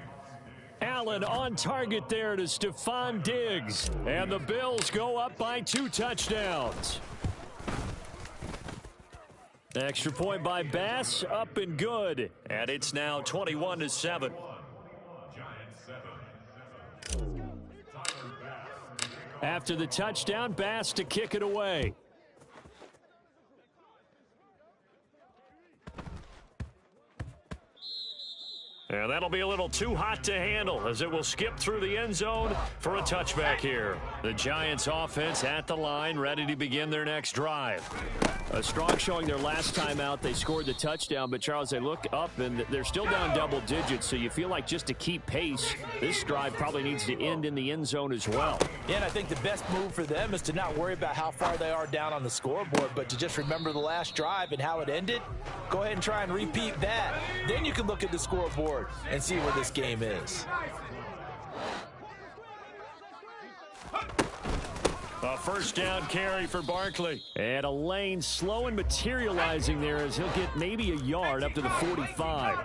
[SPEAKER 4] Allen on target there to Stephon Diggs. And the Bills go up by 2 touchdowns. Extra point by Bass, up and good.
[SPEAKER 1] And it's now 21-7.
[SPEAKER 4] After the touchdown, Bass to kick it away.
[SPEAKER 1] And that'll be a little too hot to handle as it will skip through the end zone for a touchback here. The Giants offense at the line, ready to begin their next drive.
[SPEAKER 4] A strong showing their last time out. They scored the touchdown, but Charles, they look up and they're still down double digits, so you feel like just to keep pace, this drive probably needs to end in the end zone as well.
[SPEAKER 2] Yeah, and I think the best move for them is to not worry about how far they are down on the scoreboard, but to just remember the last drive and how it ended. Go ahead and try and repeat that. Then you can look at the scoreboard and see where this game is.
[SPEAKER 1] A first down carry for Barkley.
[SPEAKER 4] And a lane slow and materializing there as he'll get maybe a yard up to the 45.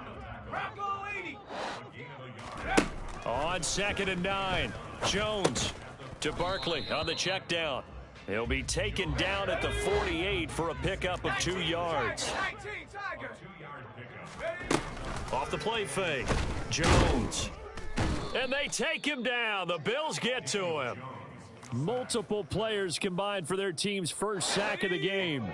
[SPEAKER 1] On 2nd and 9, Jones to Barkley on the check down. He'll be taken down at the 48 for a pickup of 2 yards. Off the play fake, Jones. And they take him down. The Bills get to him.
[SPEAKER 4] Multiple players combined for their team's first sack of the game.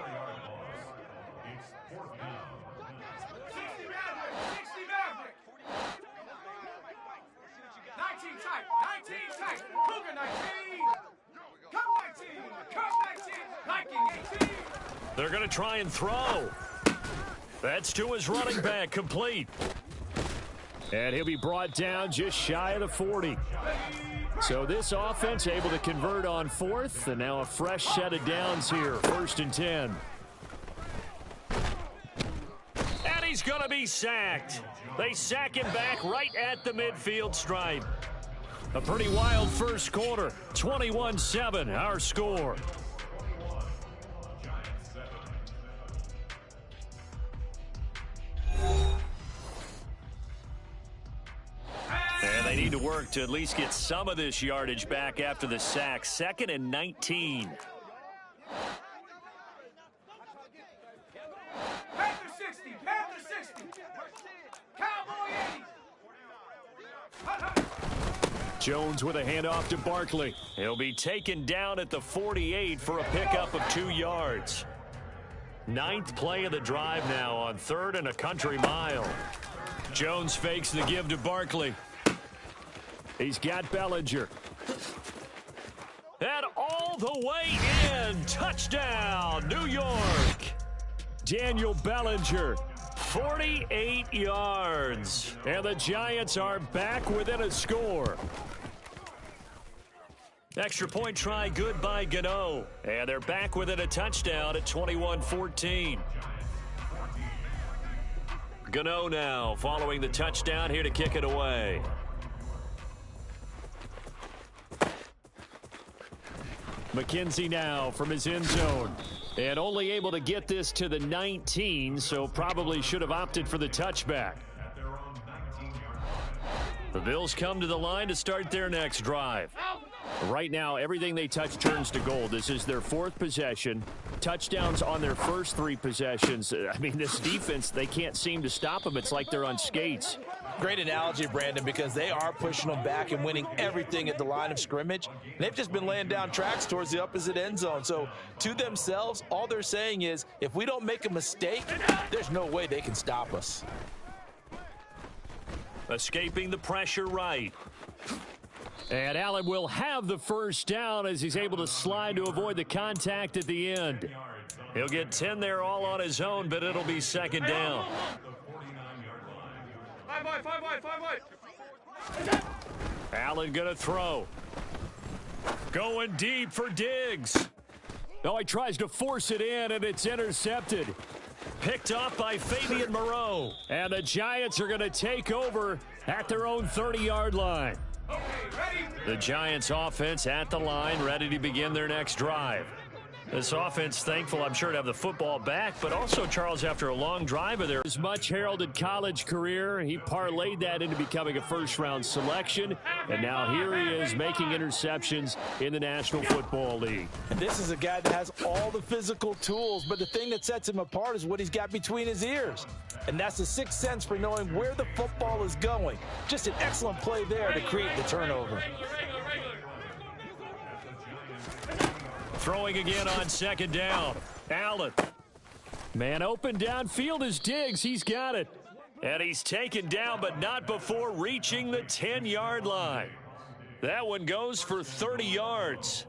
[SPEAKER 1] They're going to try and throw. That's to his running back, complete.
[SPEAKER 4] And he'll be brought down just shy of the 40. So this offense able to convert on 4th, and now a fresh set of downs here, 1st and 10.
[SPEAKER 1] And he's going to be sacked. They sack him back right at the midfield stripe. A pretty wild first quarter, 21-7, our score. And they need to work to at least get some of this yardage back after the sack. 2nd and 19.
[SPEAKER 3] Panther 60, Panther 60. Cowboy 80.
[SPEAKER 4] Jones with a handoff to Barkley.
[SPEAKER 1] He'll be taken down at the 48 for a pickup of 2 yards. 9th play of the drive now on 3rd and a country mile. Jones fakes the give to Barkley.
[SPEAKER 4] He's got Bellinger.
[SPEAKER 1] And all the way in. Touchdown, New York.
[SPEAKER 4] Daniel Bellinger.
[SPEAKER 1] 48 yards.
[SPEAKER 4] And the Giants are back within a score.
[SPEAKER 1] Extra point try good by Gano. And they're back within a touchdown at 21-14. Gano now following the touchdown here to kick it away.
[SPEAKER 4] McKenzie now from his end zone. And only able to get this to the 19, so probably should have opted for the touchback.
[SPEAKER 1] The Bills come to the line to start their next drive.
[SPEAKER 4] Right now, everything they touch turns to gold. This is their 4th possession. Touchdowns on their first 3 possessions. I mean, this defense, they can't seem to stop them. It's like they're on skates.
[SPEAKER 2] Great analogy, Brandon, because they are pushing them back and winning everything at the line of scrimmage. And they've just been laying down tracks towards the opposite end zone. So to themselves, all they're saying is, if we don't make a mistake, there's no way they can stop us.
[SPEAKER 1] Escaping the pressure right.
[SPEAKER 4] And Allen will have the first down as he's able to slide to avoid the contact at the end.
[SPEAKER 1] He'll get 10 there all on his own, but it'll be 2nd down.
[SPEAKER 3] 5 wide.
[SPEAKER 1] Allen gonna throw. Going deep for Diggs.
[SPEAKER 4] Oh, he tries to force it in, and it's intercepted.
[SPEAKER 1] Picked off by Fabian Moreau.
[SPEAKER 4] And the Giants are going to take over at their own 30-yard line.
[SPEAKER 3] Okay, ready?
[SPEAKER 1] The Giants offense at the line, ready to begin their next drive. This offense thankful, I'm sure, to have the football back, but also, Charles, after a long drive of
[SPEAKER 4] his much heralded college career, he parlayed that into becoming a first-round selection, and now here he is making interceptions in the National Football League.
[SPEAKER 2] And this is a guy that has all the physical tools, but the thing that sets him apart is what he's got between his ears. And that's the sixth sense for knowing where the football is going. Just an excellent play there to create the turnover.
[SPEAKER 1] Throwing again on 2nd down. Allen.
[SPEAKER 4] Man open downfield is Diggs. He's got it.
[SPEAKER 1] And he's taken down, but not before reaching the 10-yard line. That one goes for 30 yards.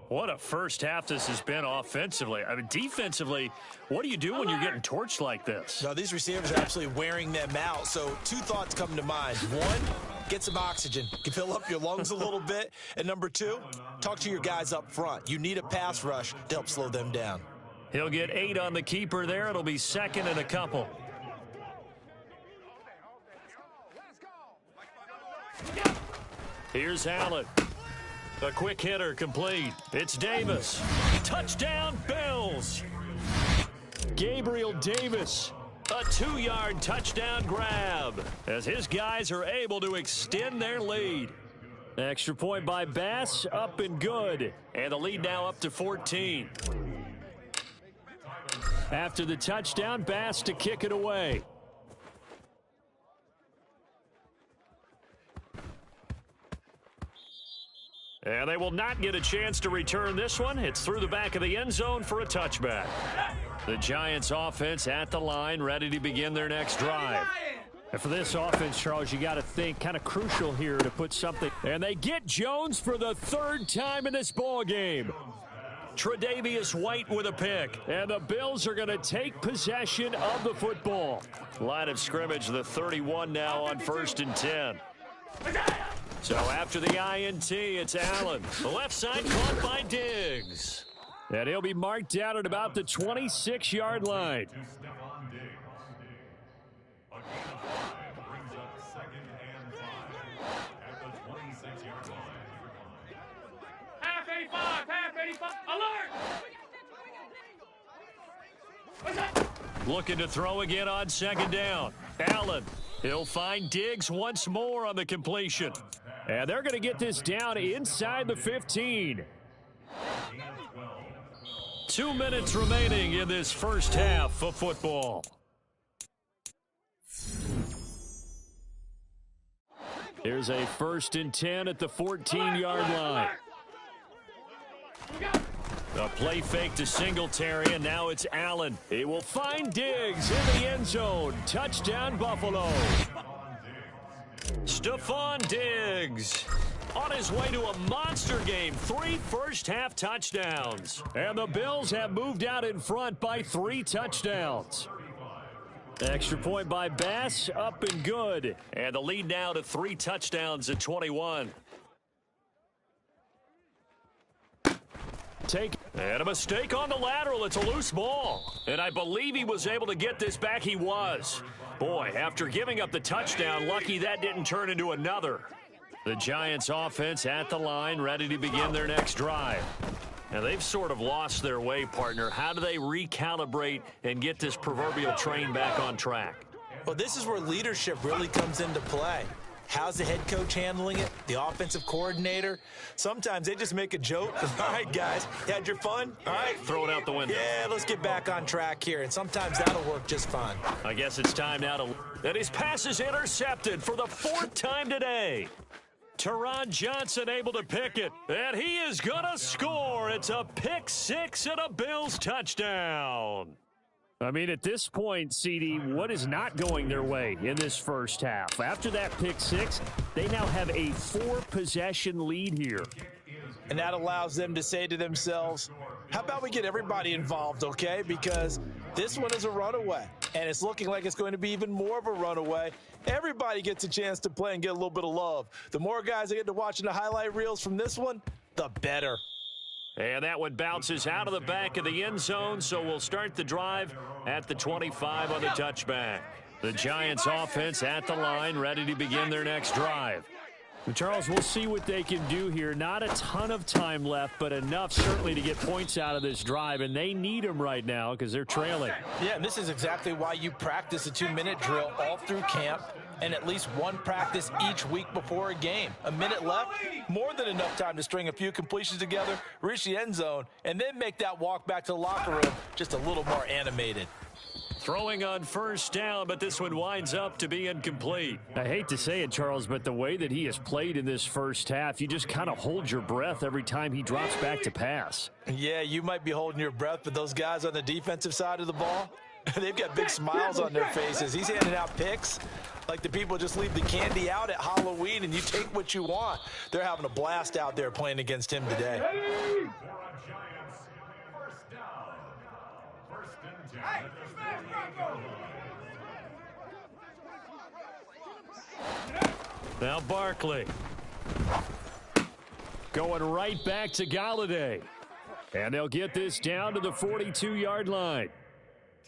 [SPEAKER 1] What a first half this has been offensively. I mean, defensively, what do you do when you're getting torched like this?
[SPEAKER 2] No, these receivers are absolutely wearing them out. So two thoughts come to mind. One, get some oxygen. You can fill up your lungs a little bit. And number two, talk to your guys up front. You need a pass rush to help slow them down.
[SPEAKER 1] He'll get 8 on the keeper there. It'll be second and a couple. Here's Allen. A quick hitter complete. It's Davis. Touchdown, Bills. Gabriel Davis. A 2-yard touchdown grab as his guys are able to extend their lead. Extra point by Bass, up and good. And the lead now up to 14. After the touchdown, Bass to kick it away. And they will not get a chance to return this one. It's through the back of the end zone for a touchback. The Giants offense at the line, ready to begin their next drive. And for this offense, Charles, you got to think kind of crucial here to put something. And they get Jones for the 3rd time in this ball game. Tre'Davious White with a pick. And the Bills are going to take possession of the football. Line of scrimmage, the 31 now on 1st and 10. So after the INT, it's Allen. The left side caught by Diggs. And he'll be marked down at about the 26-yard line.
[SPEAKER 3] Half 85, alert!
[SPEAKER 1] Looking to throw again on 2nd down. Allen. He'll find Diggs once more on the completion. And they're going to get this down inside the 15. 2 minutes remaining in this first half of football. Here's a 1st and 10 at the 14-yard line. A play fake to Singletary, and now it's Allen. He will find Diggs in the end zone. Touchdown, Buffalo. Stephon Diggs on his way to a monster game. 3 first-half touchdowns. And the Bills have moved out in front by 3 touchdowns. Extra point by Bass, up and good. And the lead now to 3 touchdowns at 21. And a mistake on the lateral. It's a loose ball. And I believe he was able to get this back. He was. Boy, after giving up the touchdown, lucky that didn't turn into another. The Giants offense at the line, ready to begin their next drive. Now, they've sort of lost their way, partner. How do they recalibrate and get this proverbial train back on track?
[SPEAKER 2] Well, this is where leadership really comes into play. How's the head coach handling it? The offensive coordinator? Sometimes they just make a joke. All right, guys, you had your fun? All right.
[SPEAKER 1] Throw it out the window.
[SPEAKER 2] Yeah, let's get back on track here. And sometimes that'll work just fine.
[SPEAKER 1] I guess it's time now to... And his pass is intercepted for the 4th time today. Teron Johnson able to pick it. And he is going to score. It's a pick 6 and a Bills touchdown. I mean, at this point, CD, what is not going their way in this first half? After that pick 6, they now have a 4-possession lead here.
[SPEAKER 2] And that allows them to say to themselves, how about we get everybody involved, okay? Because this one is a runaway, and it's looking like it's going to be even more of a runaway. Everybody gets a chance to play and get a little bit of love. The more guys that get to watching the highlight reels from this one, the better.
[SPEAKER 1] And that one bounces out of the back of the end zone, so we'll start the drive at the 25 on the touchback. The Giants offense at the line, ready to begin their next drive. Charles, we'll see what they can do here. Not a ton of time left, but enough certainly to get points out of this drive, and they need them right now because they're trailing.
[SPEAKER 2] Yeah, and this is exactly why you practice a 2-minute drill all through camp and at least one practice each week before a game. A minute left, more than enough time to string a few completions together, reach the end zone, and then make that walk back to the locker room just a little more animated.
[SPEAKER 1] Throwing on first down, but this one winds up to be incomplete.
[SPEAKER 4] I hate to say it, Charles, but the way that he has played in this first half, you just kind of hold your breath every time he drops back to pass.
[SPEAKER 2] Yeah, you might be holding your breath, but those guys on the defensive side of the ball, They've got big smiles on their faces. He's handing out picks like the people just leave the candy out at Halloween and you take what you want. They're having a blast out there playing against him today.
[SPEAKER 1] Now Barkley.
[SPEAKER 4] Going right back to Galladay. And they'll get this down to the 42-yard line.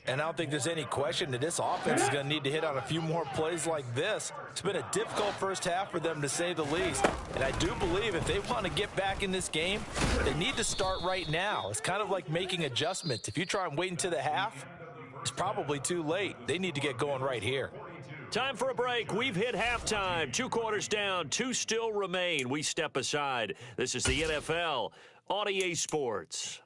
[SPEAKER 2] And I don't think there's any question that this offense is going to need to hit on a few more plays like this. It's been a difficult first half for them, to say the least. And I do believe if they want to get back in this game, they need to start right now. It's kind of like making adjustments. If you try and wait until the half, it's probably too late. They need to get going right here.
[SPEAKER 1] Time for a break. We've hit halftime. 2 quarters down. 2 still remain. We step aside. This is the NFL on EA Sports.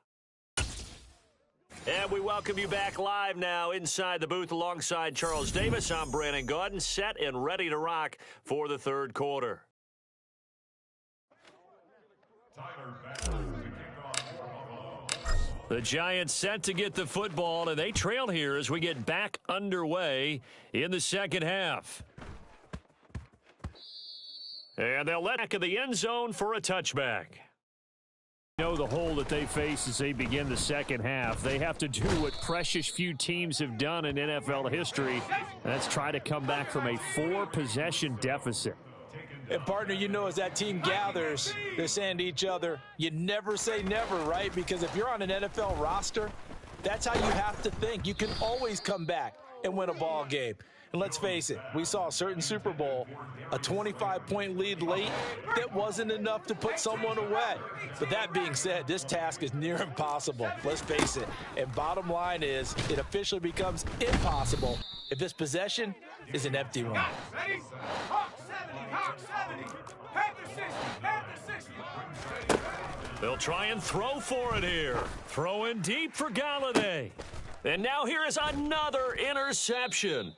[SPEAKER 1] And we welcome you back live now inside the booth alongside Charles Davis. I'm Brandon Gaudin, set and ready to rock for the third quarter. The Giants set to get the football, and they trail here as we get back underway in the second half. And they'll let back of the end zone for a touchback.
[SPEAKER 4] You know the hole that they face as they begin the second half. They have to do what precious few teams have done in NFL history. That's try to come back from a 4-possession deficit.
[SPEAKER 2] And, partner, you know as that team gathers, they're saying to each other, you never say never, right? Because if you're on an NFL roster, that's how you have to think. You can always come back and win a ball game. And let's face it, we saw a certain Super Bowl, a 25-point lead late that wasn't enough to put someone away. But that being said, this task is near impossible. Let's face it. And bottom line is, it officially becomes impossible if this possession is an empty one.
[SPEAKER 3] Ready? Hawk 70, Hawk 70. Panther 60, Panther 60.
[SPEAKER 1] They'll try and throw for it here. Throwing deep for Galladay. And now here is another interception.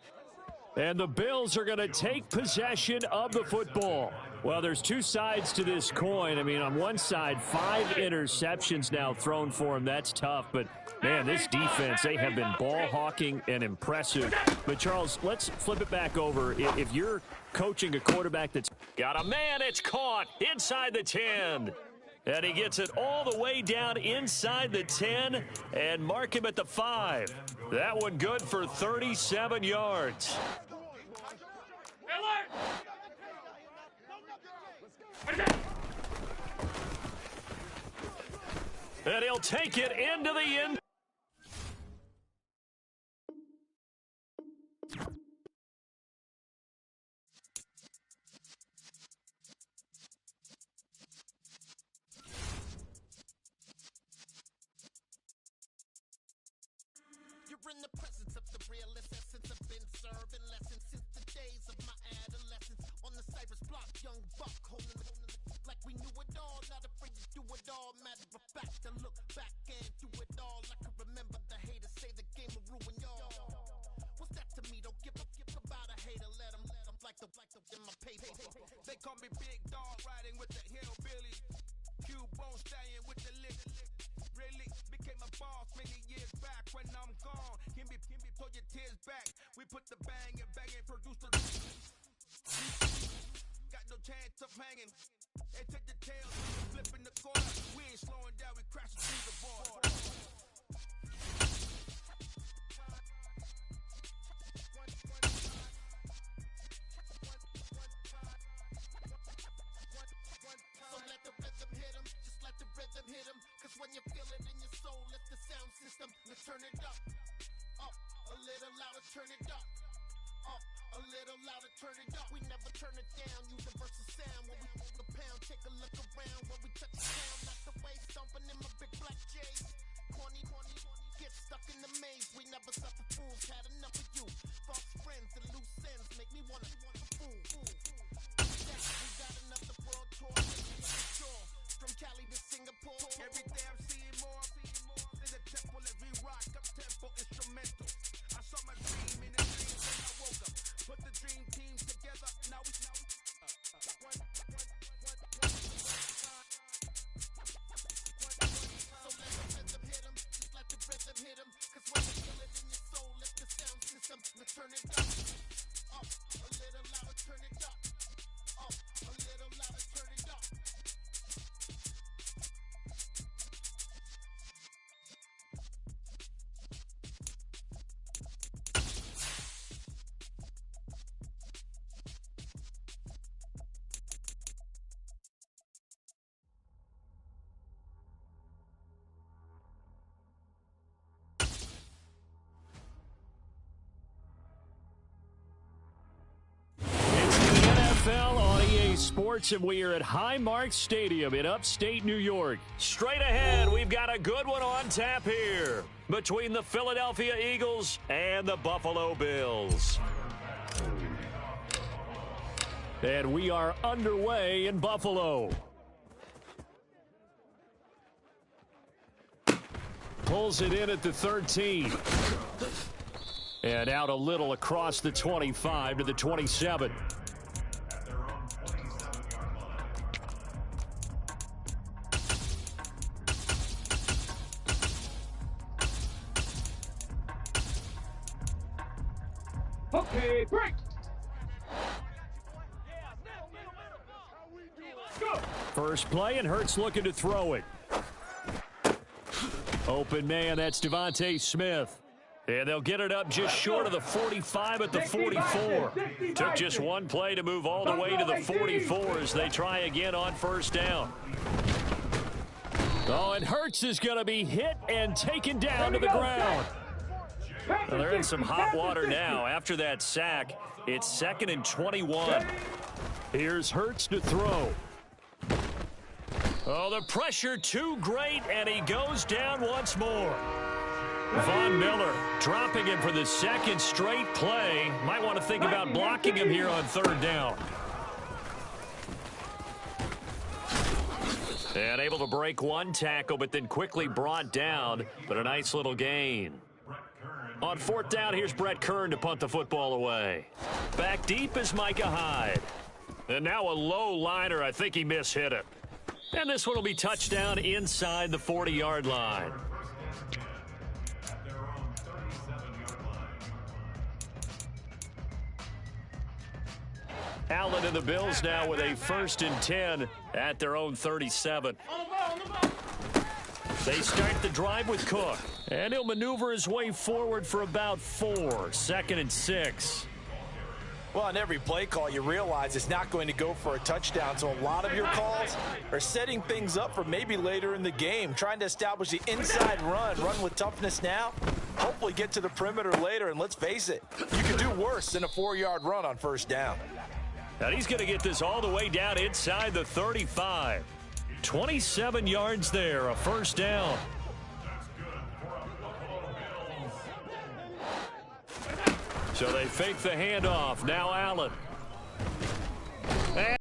[SPEAKER 4] And the Bills are going to take possession of the football. Well, there's 2 sides to this coin. I mean, on one side, 5 interceptions now thrown for him. That's tough. But, man, this defense, they have been ball hawking and impressive. But, Charles, let's flip it back over. If you're coaching a quarterback that's
[SPEAKER 1] got a man, it's caught inside the 10. And he gets it all the way down inside the 10 and mark him at the 5. That one good for 37 yards. And he'll take it into the end.
[SPEAKER 5] You're in the presence of the realest essence. I've been serving lessons since the days of my adolescence. On the Cypress block, young buck holding the like we knew it all, not afraid to do it all. Matter of fact, to look back and do it all. I can remember the haters say the game will ruin y'all. What's that to me? Don't give about a hater. Let them like the in my paper.
[SPEAKER 6] They call me Big Dog, riding with the hillbillies. Q-Bone stallion with the lick. Really became a boss many years back. When I'm gone, give me pull your tears back. We put the bang and produce the. Got no chance of hanging. They take the tail, flipping the corner. We ain't slowing down, we crashing through the board.
[SPEAKER 5] So let the rhythm hit him, just let the rhythm hit him. Cause when you feel it in your soul, lift the sound system. Let's turn it up, a little louder, turn it up. A little louder, turn it up. We never turn it down. Universal sound when we hold the pound. Take a look around when we touch the ground. Not the way stomping in my big black J's. Corny, get stuck in the maze. We never suffer fools. Had enough of you. False friends and loose ends make me wanna fool. We got another world tour. From Cali to Singapore.
[SPEAKER 6] Every day I'm seeing more. In the temple, every rock up tempo instrumental. I saw my dream in a dream when I woke up. Put the dream team together. Now we So
[SPEAKER 5] let the rhythm hit him. Just let the rhythm hit him. Cause when you feel it in your
[SPEAKER 4] Sports, and we are at Highmark Stadium in upstate New York.
[SPEAKER 1] Straight ahead, we've got a good one on tap here between the Philadelphia Eagles and the Buffalo Bills.
[SPEAKER 4] And we are underway in Buffalo. Pulls it in at the 13. And out a little across the 25 to the 27.
[SPEAKER 3] Okay, break.
[SPEAKER 4] First play, and Hurts looking to throw it. Open man, that's Devontae Smith. And they'll get it up just short of the 45 at the 44. Took just one play to move all the way to the 44 as they try again on first down. Oh, and Hurts is going to be hit and taken down to the ground.
[SPEAKER 1] Well, they're in some hot water now. After that sack, it's 2nd and 21.
[SPEAKER 4] Here's Hurts to throw.
[SPEAKER 1] Oh, the pressure too great, and he goes down once more. Von Miller dropping him for the second straight play. Might want to think about blocking him here on third down. And able to break one tackle, but then quickly brought down. But a nice little gain. On fourth down, here's Brett Kern to punt the football away. Back deep is Micah Hyde. And now a low liner. I think he mishit it. And this one will be touchdown inside the 40-yard line. Allen and the Bills now with a 1st and 10 at their own 37. They start the drive with Cook. And he'll maneuver his way forward for about 4. 2nd and 6.
[SPEAKER 2] Well, on every play call, you realize it's not going to go for a touchdown. So a lot of your calls are setting things up for maybe later in the game, trying to establish the inside run with toughness now, hopefully get to the perimeter later. And let's face it, you can do worse than a 4-yard run on first down.
[SPEAKER 1] And he's going to get this all the way down inside the 35. 27 yards there, a first down. So they fake the handoff. Now Allen. And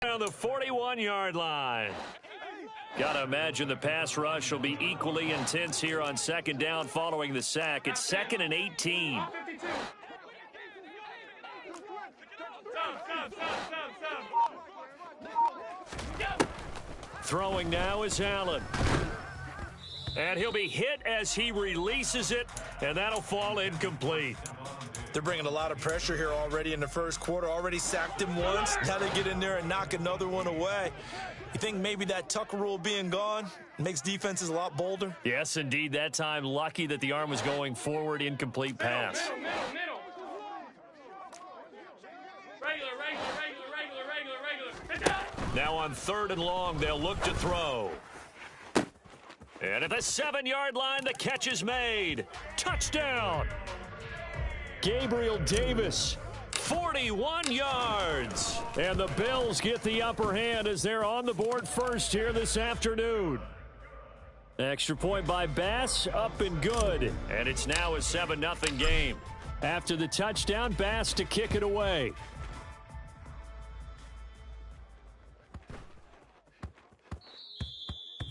[SPEAKER 1] on the 41-yard line. Got to imagine the pass rush will be equally intense here on second down following the sack. It's 2nd and 18. Throwing now is Allen. And he'll be hit as he releases it, and that'll fall incomplete.
[SPEAKER 2] They're bringing a lot of pressure here already in the first quarter. Already sacked him once. Now they get in there and knock another one away. You think maybe that Tucker rule being gone makes defenses a lot bolder?
[SPEAKER 1] Yes, indeed. That time, lucky that the arm was going forward. Incomplete pass.
[SPEAKER 3] Middle. Regular.
[SPEAKER 1] Now on 3rd and long, they'll look to throw. And at the 7-yard line, the catch is made. Touchdown!
[SPEAKER 4] Gabriel Davis.
[SPEAKER 1] 41 yards.
[SPEAKER 4] And the Bills get the upper hand as they're on the board first here this afternoon. Extra point by Bass, up and good.
[SPEAKER 1] And it's now a 7-0 game.
[SPEAKER 4] After the touchdown, Bass to kick it away.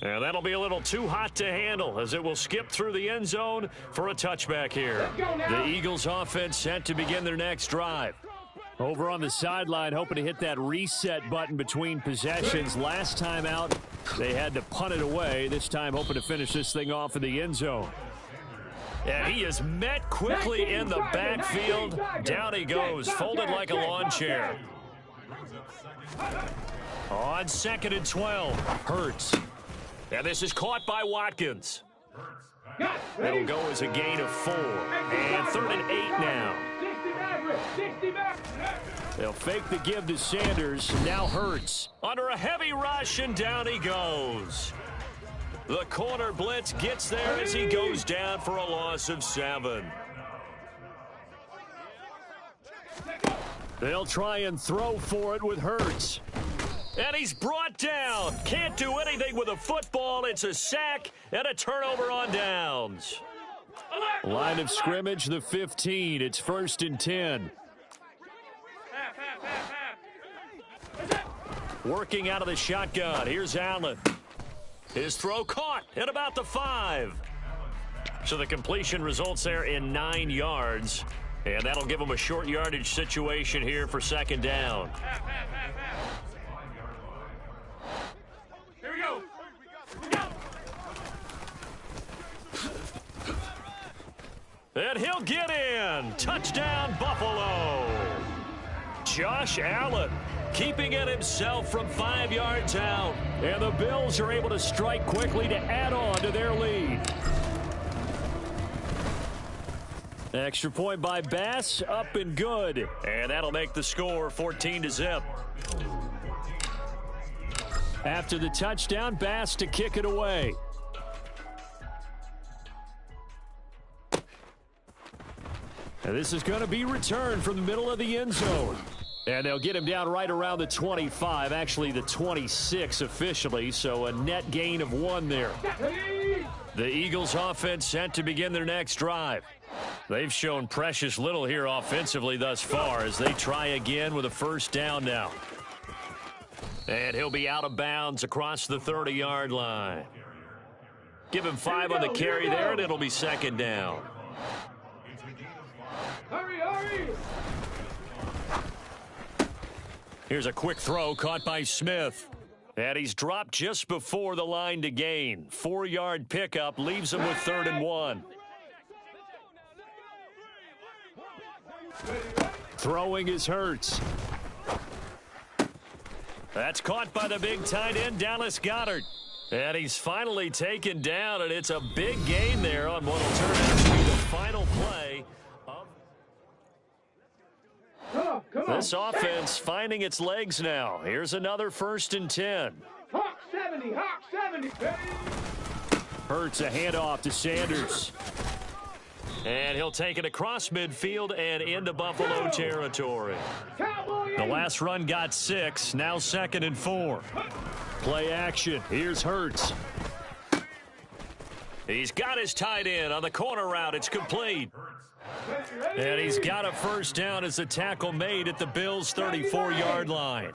[SPEAKER 1] And that'll be a little too hot to handle as it will skip through the end zone for a touchback here. The Eagles offense set to begin their next drive.
[SPEAKER 4] Over on the sideline, hoping to hit that reset button between possessions. Last time out, they had to punt it away. This time, hoping to finish this thing off in the end zone.
[SPEAKER 1] And he is met quickly in the backfield. Down he goes, folded like a lawn chair. On 2nd and 12, Hurts. And this is caught by Watkins. It'll go as a gain of 4. And 3rd and 8 now.
[SPEAKER 4] They'll fake the give to Sanders. Now Hurts.
[SPEAKER 1] Under a heavy rush, and down he goes. The corner blitz gets there as he goes down for a loss of 7.
[SPEAKER 4] They'll try and throw for it with Hurts.
[SPEAKER 1] And he's brought down. Can't do anything with a football. It's a sack and a turnover on downs.
[SPEAKER 4] Line of scrimmage, the 15. It's 1st and 10. Working out of the shotgun. Here's Allen. His throw caught at about the 5. So the completion results there in 9 yards. And that'll give him a short yardage situation here for 2nd down.
[SPEAKER 3] Here we go.
[SPEAKER 1] And he'll get in. Touchdown, Buffalo. Josh Allen keeping it himself from 5 yards out.
[SPEAKER 4] And the Bills are able to strike quickly to add on to their lead. Extra point by Bass, up and good.
[SPEAKER 1] And that'll make the score 14-0.
[SPEAKER 4] After the touchdown, Bass to kick it away. And this is going to be returned from the middle of the end zone. And they'll get him down right around the 25, actually the 26 officially, so a net gain of 1 there.
[SPEAKER 1] The Eagles offense set to begin their next drive. They've shown precious little here offensively thus far as they try again with a 1st down now. And he'll be out of bounds across the 30-yard line. Give him 5 on the carry there, and it'll be 2nd down.
[SPEAKER 3] Hurry, hurry.
[SPEAKER 1] Here's a quick throw caught by Smith. And he's dropped just before the line to gain. 4-yard pickup leaves him with 3rd and 1.
[SPEAKER 4] Throwing is Hurts.
[SPEAKER 1] That's caught by the big tight end, Dallas Goedert. And he's finally taken down, and it's a big gain there on what will turn out to be the final play.
[SPEAKER 3] Come on.
[SPEAKER 1] This offense finding its legs now. Here's another 1st and 10.
[SPEAKER 3] Hawk 70, Hawk 70.
[SPEAKER 4] Hurts a handoff to Sanders.
[SPEAKER 1] And he'll take it across midfield and into Buffalo territory. The last run got 6, now 2nd and 4.
[SPEAKER 4] Play action. Here's Hurts.
[SPEAKER 1] He's got his tight end on the corner route. It's complete. And he's got a 1st down as the tackle made at the Bills' 34-yard line.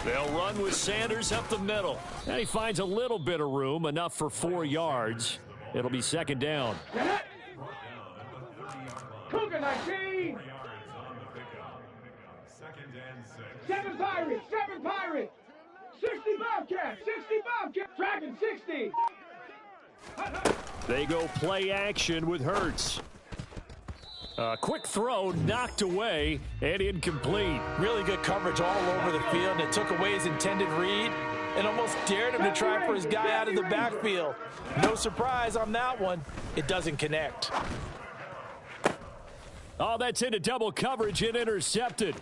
[SPEAKER 1] They'll run with Sanders up the middle.
[SPEAKER 4] And he finds a little bit of room, enough for 4 yards. It'll be 2nd down.
[SPEAKER 3] Cougar 19. 7 Pirates, 7 Pirates. 60 Bobcats, 60 Bobcats. Dragon 60.
[SPEAKER 4] They go play action with Hurts. A quick throw knocked away and incomplete.
[SPEAKER 2] Really good coverage all over the field. It took away his intended read and almost dared him to try for his guy out of the backfield. No surprise on that one. It doesn't connect.
[SPEAKER 4] Oh, that's into double coverage and intercepted.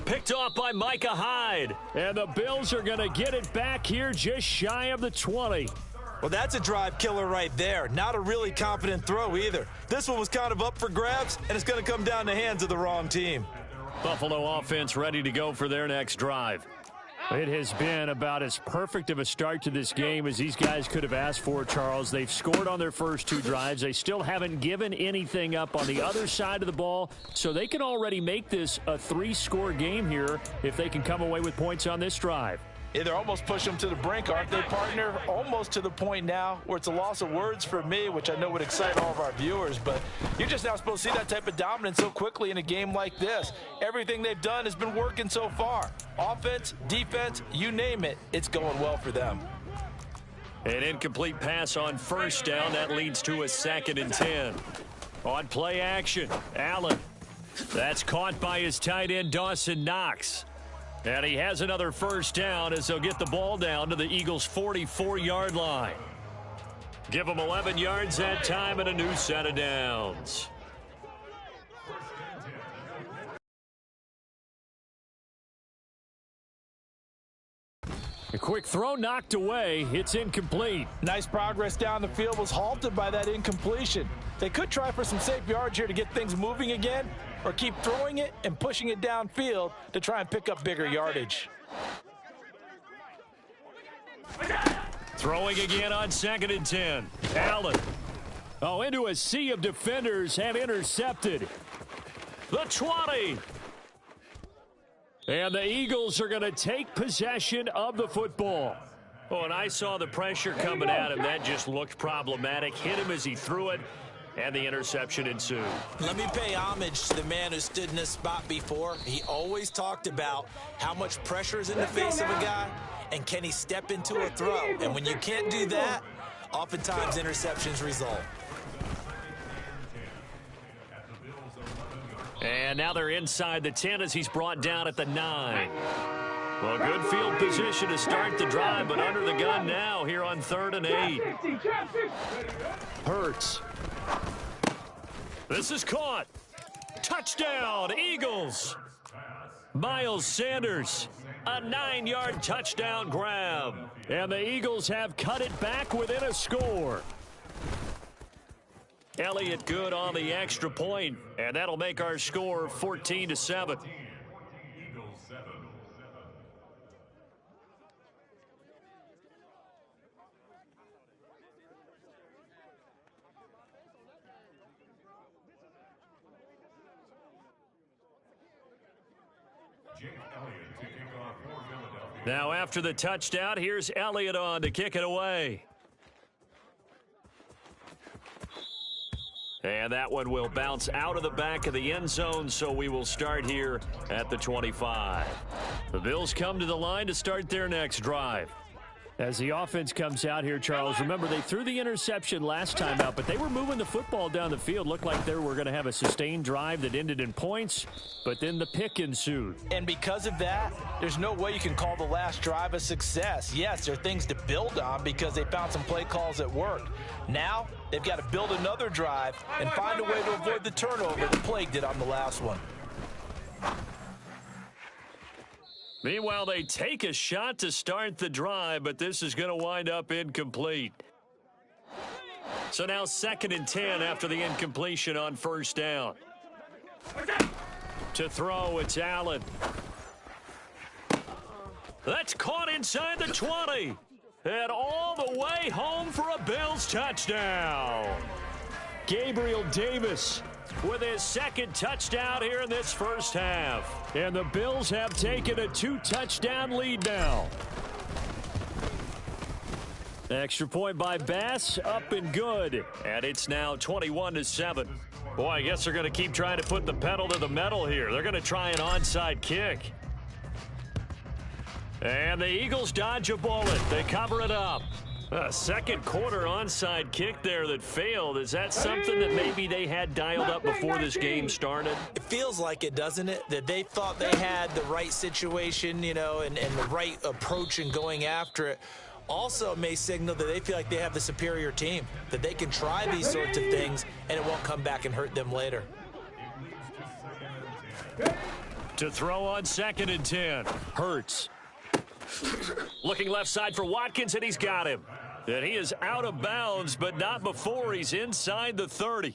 [SPEAKER 1] Picked off by Micah Hyde.
[SPEAKER 4] And the Bills are going to get it back here just shy of the 20.
[SPEAKER 2] Well, that's a drive killer right there. Not a really confident throw either. This one was kind of up for grabs, and it's going to come down the hands of the wrong team.
[SPEAKER 1] Buffalo offense ready to go for their next drive.
[SPEAKER 4] It has been about as perfect of a start to this game as these guys could have asked for, Charles. They've scored on their first 2 drives. They still haven't given anything up on the other side of the ball, so they can already make this a 3-score game here if they can come away with points on this drive.
[SPEAKER 2] Yeah, they're almost pushing them to the brink, aren't they, partner? Almost to the point now where it's a loss of words for me, which I know would excite all of our viewers, but you're just not supposed to see that type of dominance so quickly in a game like this. Everything they've done has been working so far. Offense, defense, you name it, it's going well for them.
[SPEAKER 1] An incomplete pass on 1st down. That leads to a 2nd and 10. On play action, Allen. That's caught by his tight end, Dawson Knox. And he has another 1st down as they'll get the ball down to the Eagles' 44-yard line. Give them 11 yards that time and a new set of downs.
[SPEAKER 4] A quick throw knocked away. It's incomplete.
[SPEAKER 2] Nice progress down the field was halted by that incompletion. They could try for some safe yards here to get things moving again, or keep throwing it and pushing it downfield to try and pick up bigger yardage.
[SPEAKER 4] Throwing again on 2nd and 10. Allen. Oh, into a sea of defenders and intercepted. The 20. And the Eagles are going to take possession of the football.
[SPEAKER 1] Oh, and I saw the pressure coming at him. That just looked problematic. Hit him as he threw it, and the interception ensued.
[SPEAKER 2] Let me pay homage to the man who stood in this spot before. He always talked about how much pressure is in the face of a guy, and can he step into a throw? And when you can't do that, oftentimes interceptions result.
[SPEAKER 1] And now they're inside the 10 as he's brought down at the 9. Well, good field position to start the drive, but under the gun now here on 3rd and 8.
[SPEAKER 4] Hurts.
[SPEAKER 1] This is caught. Touchdown, Eagles. Miles Sanders, a 9-yard touchdown grab.
[SPEAKER 4] And the Eagles have cut it back within a score.
[SPEAKER 1] Elliott good on the extra point, and that'll make our score 14-7. Now after the touchdown, here's Elliott on to kick it away. And that one will bounce out of the back of the end zone, so we will start here at the 25. The Bills come to the line to start their next drive.
[SPEAKER 4] As the offense comes out here, Charles, remember they threw the interception last time out, but they were moving the football down the field. Looked like they were going to have a sustained drive that ended in points, but then the pick ensued.
[SPEAKER 2] And because of that, there's no way you can call the last drive a success. Yes, there are things to build on because they found some play calls that worked. Now, they've got to build another drive and find a way to avoid the turnover that plagued it on the last one.
[SPEAKER 1] Meanwhile, they take a shot to start the drive, but this is going to wind up incomplete. So now 2nd and 10 after the incompletion on 1st down. To throw, it's Allen. That's caught inside the 20. And all the way home for a Bills touchdown. Gabriel Davis with his 2nd touchdown here in this first half.
[SPEAKER 4] And the Bills have taken a 2-touchdown lead now. Extra point by Bass, up and good.
[SPEAKER 1] And it's now 21-7. Boy, I guess they're going to keep trying to put the pedal to the metal here. They're going to try an onside kick. And the Eagles dodge a bullet. They cover it up. A second quarter onside kick there that failed. Is that something that maybe they had dialed up before this game started?
[SPEAKER 2] It feels like it, doesn't it? That they thought they had the right situation, you know, and the right approach in going after it. Also may signal that they feel like they have the superior team, that they can try these sorts of things and it won't come back and hurt them later.
[SPEAKER 1] To throw on 2nd and 10.
[SPEAKER 4] Hurts.
[SPEAKER 1] Looking left side for Watkins, and he's got him. And he is out of bounds, but not before he's inside the 30.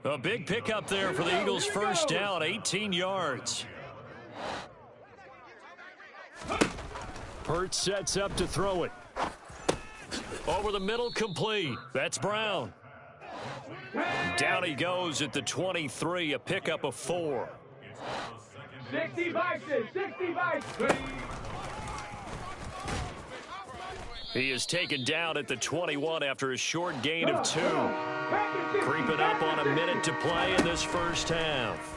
[SPEAKER 1] A big pickup there for the Eagles' first down, 18 yards.
[SPEAKER 4] Hurts sets up to throw it.
[SPEAKER 1] Over the middle, complete. That's Brown. Down he goes at the 23, a pickup of 4.
[SPEAKER 3] 60 Vikings, 60 Vikings.
[SPEAKER 1] He is taken down at the 21 after a short gain of 2. Creeping up on a minute to play in this first half.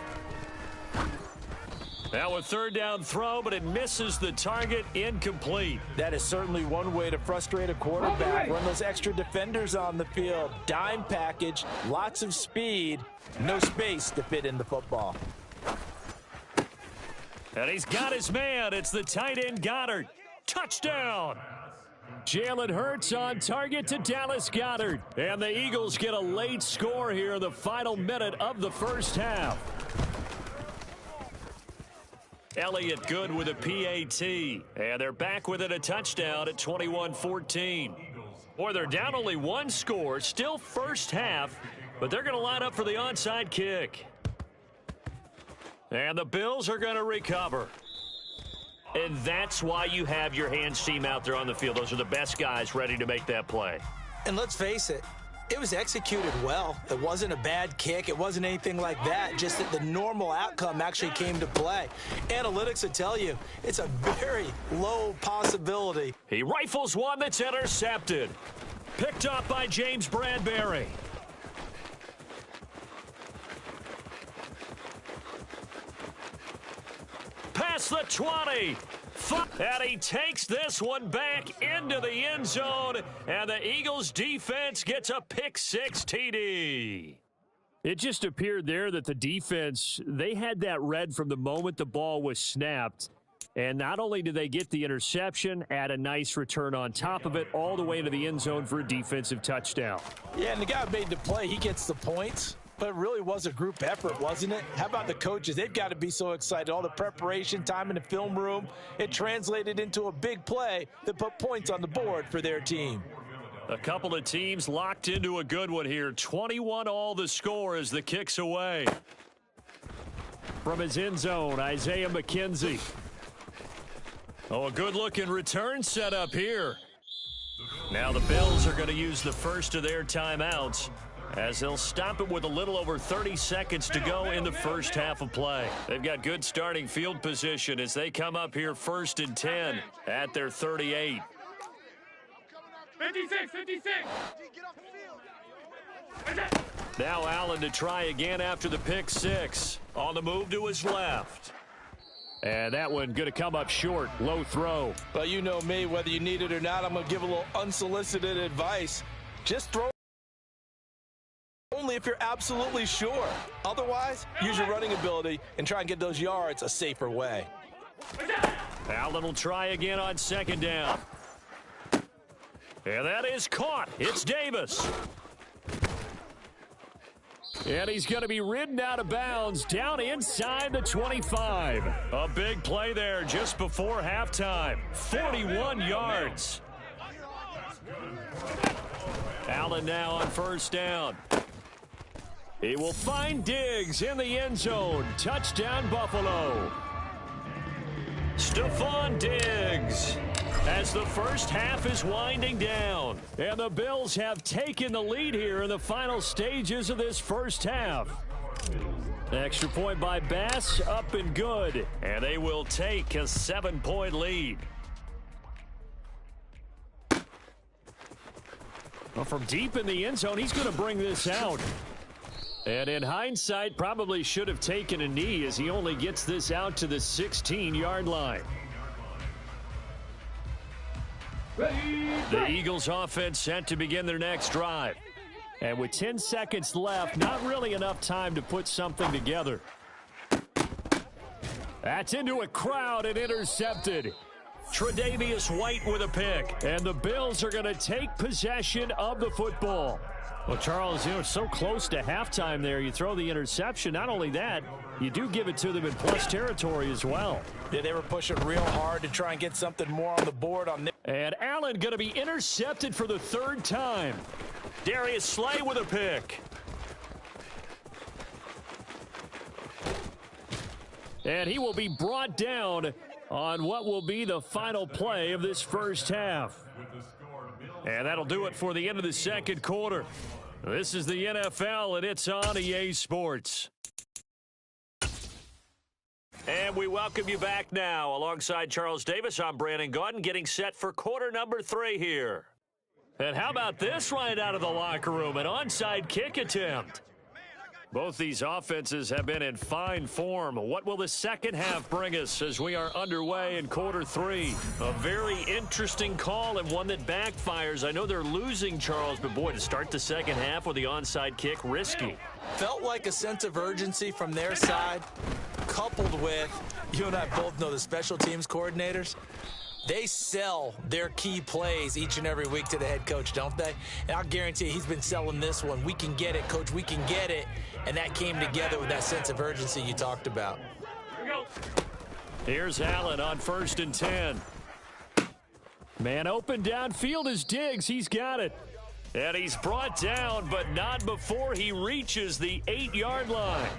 [SPEAKER 1] Now a 3rd down throw, but it misses the target, incomplete.
[SPEAKER 2] That is certainly one way to frustrate a quarterback. Run those extra defenders on the field. Dime package, lots of speed, no space to fit in the football.
[SPEAKER 1] And he's got his man. It's the tight end Goddard. Touchdown.
[SPEAKER 4] Jalen Hurts on target to Dallas Goedert.
[SPEAKER 1] And the Eagles get a late score here in the final minute of the first half. Elliott good with a PAT. And they're back within a touchdown at 21-14. Boy, they're down only 1 score, still first half, but they're going to line up for the onside kick. And the Bills are going to recover. And that's why you have your hands team out there on the field. Those are the best guys ready to make that play.
[SPEAKER 2] And let's face it, it was executed well. It wasn't a bad kick. It wasn't anything like that. Just that the normal outcome actually came to play. Analytics will tell you it's a very low possibility.
[SPEAKER 1] He rifles one that's intercepted. Picked up by James Bradbury. Past the 20. And he takes this one back into the end zone. And the Eagles defense gets a pick-6 TD.
[SPEAKER 4] It just appeared there that the defense, they had that read from the moment the ball was snapped. And not only did they get the interception, add a nice return on top of it, all the way into the end zone for a defensive touchdown.
[SPEAKER 2] Yeah, and the guy who made the play, he gets the points. But it really was a group effort, wasn't it? How about the coaches? They've got to be so excited. All the preparation time in the film room, it translated into a big play that put points on the board for their team.
[SPEAKER 1] A couple of teams locked into a good one here. 21-all the score as the kick's away.
[SPEAKER 4] From his end zone, Isaiah McKenzie.
[SPEAKER 1] Oh, a good-looking return set up here. Now the Bills are going to use the first of their timeouts, as they'll stop it with a little over 30 seconds to go in the first half of play. They've got good starting field position as they come up here 1st and 10 at their 38.
[SPEAKER 3] 56.
[SPEAKER 1] Now Allen to try again after the pick 6. On the move to his left.
[SPEAKER 4] And that one going to come up short. Low throw.
[SPEAKER 2] But you know me, whether you need it or not, I'm going to give a little unsolicited advice. Just throw only if you're absolutely sure. Otherwise, use your running ability and try and get those yards a safer way.
[SPEAKER 1] Allen will try again on 2nd down. And that is caught. It's Davis.
[SPEAKER 4] And he's going to be ridden out of bounds down inside the 25.
[SPEAKER 1] A big play there just before halftime. 41 yards. Allen now on 1st down. He will find Diggs in the end zone. Touchdown, Buffalo. Stephon Diggs as the first half is winding down.
[SPEAKER 4] And the Bills have taken the lead here in the final stages of this first half. Extra point by Bass, up and good.
[SPEAKER 1] And they will take a 7-point lead.
[SPEAKER 4] Well, from deep in the end zone, he's going to bring this out. And in hindsight, probably should have taken a knee as he only gets this out to the 16-yard line.
[SPEAKER 1] The Eagles offense set to begin their next drive.
[SPEAKER 4] And with 10 seconds left, not really enough time to put something together. That's into a crowd and intercepted.
[SPEAKER 1] Tre'Davious White with a pick.
[SPEAKER 4] And the Bills are going to take possession of the football. Well, Charles, you know, it's so close to halftime there. You throw the interception. Not only that, you do give it to them in plus territory as well.
[SPEAKER 2] Yeah, they were pushing real hard to try and get something more on the board on this.
[SPEAKER 4] And Allen going to be intercepted for the 3rd time.
[SPEAKER 1] Darius Slay with a pick.
[SPEAKER 4] And he will be brought down on what will be the final play of this first half.
[SPEAKER 1] And that'll do it for the end of the 2nd quarter. This is the NFL, and it's on EA Sports. And we welcome you back now. Alongside Charles Davis, I'm Brandon Gaudin, getting set for quarter number 3 here. And how about this right out of the locker room? An onside kick attempt. Both these offenses have been in fine form. What will the second half bring us as we are underway in quarter 3? A very interesting call and one that backfires. I know they're losing, Charles, but boy, to start the second half with the onside kick, risky.
[SPEAKER 2] Felt like a sense of urgency from their side, coupled with, you and I both know the special teams coordinators. They sell their key plays each and every week to the head coach, don't they? And I'll guarantee you he's been selling this one. We can get it, coach. We can get it. And that came together with that sense of urgency you talked about.
[SPEAKER 1] Here's Allen on 1st and 10.
[SPEAKER 4] Man open downfield is Diggs. He's got it.
[SPEAKER 1] And he's brought down, but not before he reaches the 8-yard line.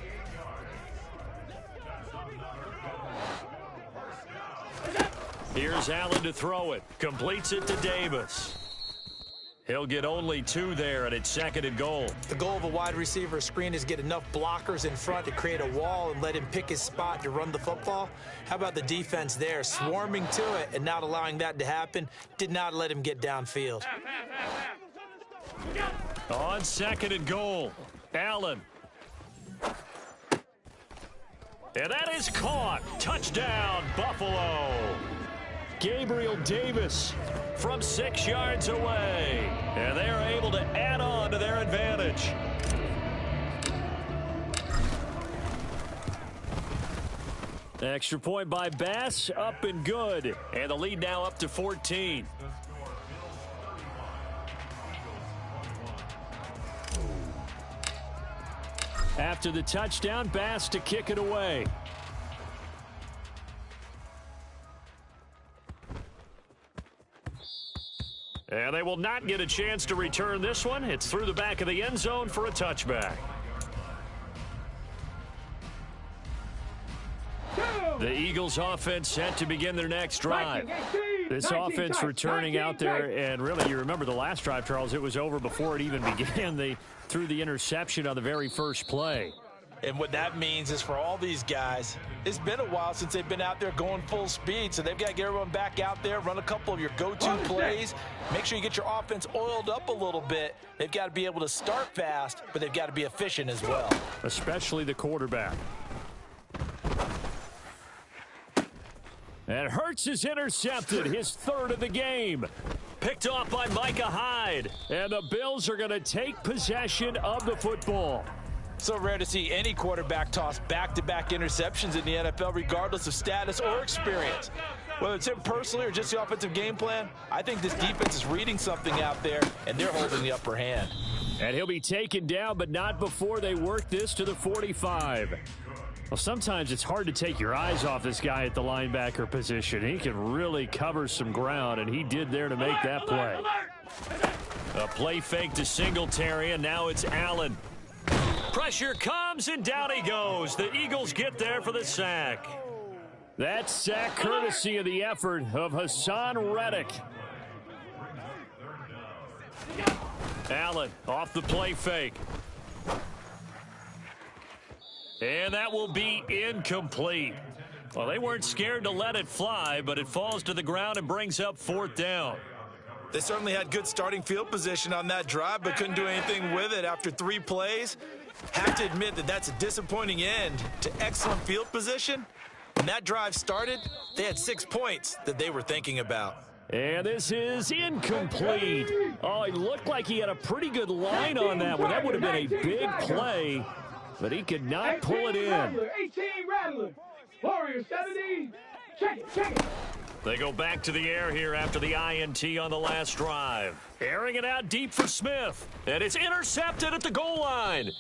[SPEAKER 1] Here's Allen to throw it. Completes it to Davis. He'll get only 2 there, and it's 2nd and goal.
[SPEAKER 2] The goal of a wide receiver screen is get enough blockers in front to create a wall and let him pick his spot to run the football. How about the defense there, swarming to it and not allowing that to happen? Did not let him get downfield.
[SPEAKER 1] On 2nd and goal, Allen. And that is caught. Touchdown, Buffalo. Gabriel Davis from 6 yards away. And they are able to add on to their advantage. Extra point by Bass, up and good. And the lead now up to 14. After the touchdown, Bass to kick it away. And they will not get a chance to return this one. It's through the back of the end zone for a touchback. The Eagles offense set to begin their next drive. This offense returning out there, and really, you remember the last drive, Charles, it was over before it even began. They threw the interception on the very first play.
[SPEAKER 2] And what that means is for all these guys, it's been a while since they've been out there going full speed, so they've got to get everyone back out there, run a couple of your go-to plays, make sure you get your offense oiled up a little bit. They've got to be able to start fast, but they've got to be efficient as well.
[SPEAKER 4] Especially the quarterback. And Hurts is intercepted, his 3rd of the game. Picked off by Micah Hyde. And the Bills are going to take possession of the football.
[SPEAKER 2] So rare to see any quarterback toss back-to-back interceptions in the NFL, regardless of status or experience. Whether it's him personally or just the offensive game plan, I think this defense is reading something out there, and they're holding the upper hand.
[SPEAKER 4] And he'll be taken down, but not before they work this to the 45. Well, sometimes it's hard to take your eyes off this guy at the linebacker position. He can really cover some ground, and he did there to make that play. A play fake to Singletary, and now it's Allen. Pressure comes, and down he goes. The Eagles get there for the sack. That sack courtesy of the effort of Hassan Reddick. Allen off the play fake. And that will be incomplete. Well, they weren't scared to let it fly, but it falls to the ground and brings up 4th down.
[SPEAKER 2] They certainly had good starting field position on that drive, but couldn't do anything with it after 3 plays. Have to admit that that's a disappointing end to excellent field position. When that drive started, they had 6 points that they were thinking about.
[SPEAKER 4] And this is incomplete. Oh, it looked like he had a pretty good line on that one. That would have been a big play, but he could not pull it in.
[SPEAKER 3] 18 Rattler. Warriors 70. Check it.
[SPEAKER 1] They go back to the air here after the INT on the last drive. Airing it out deep for Smith. And it's intercepted at the goal line.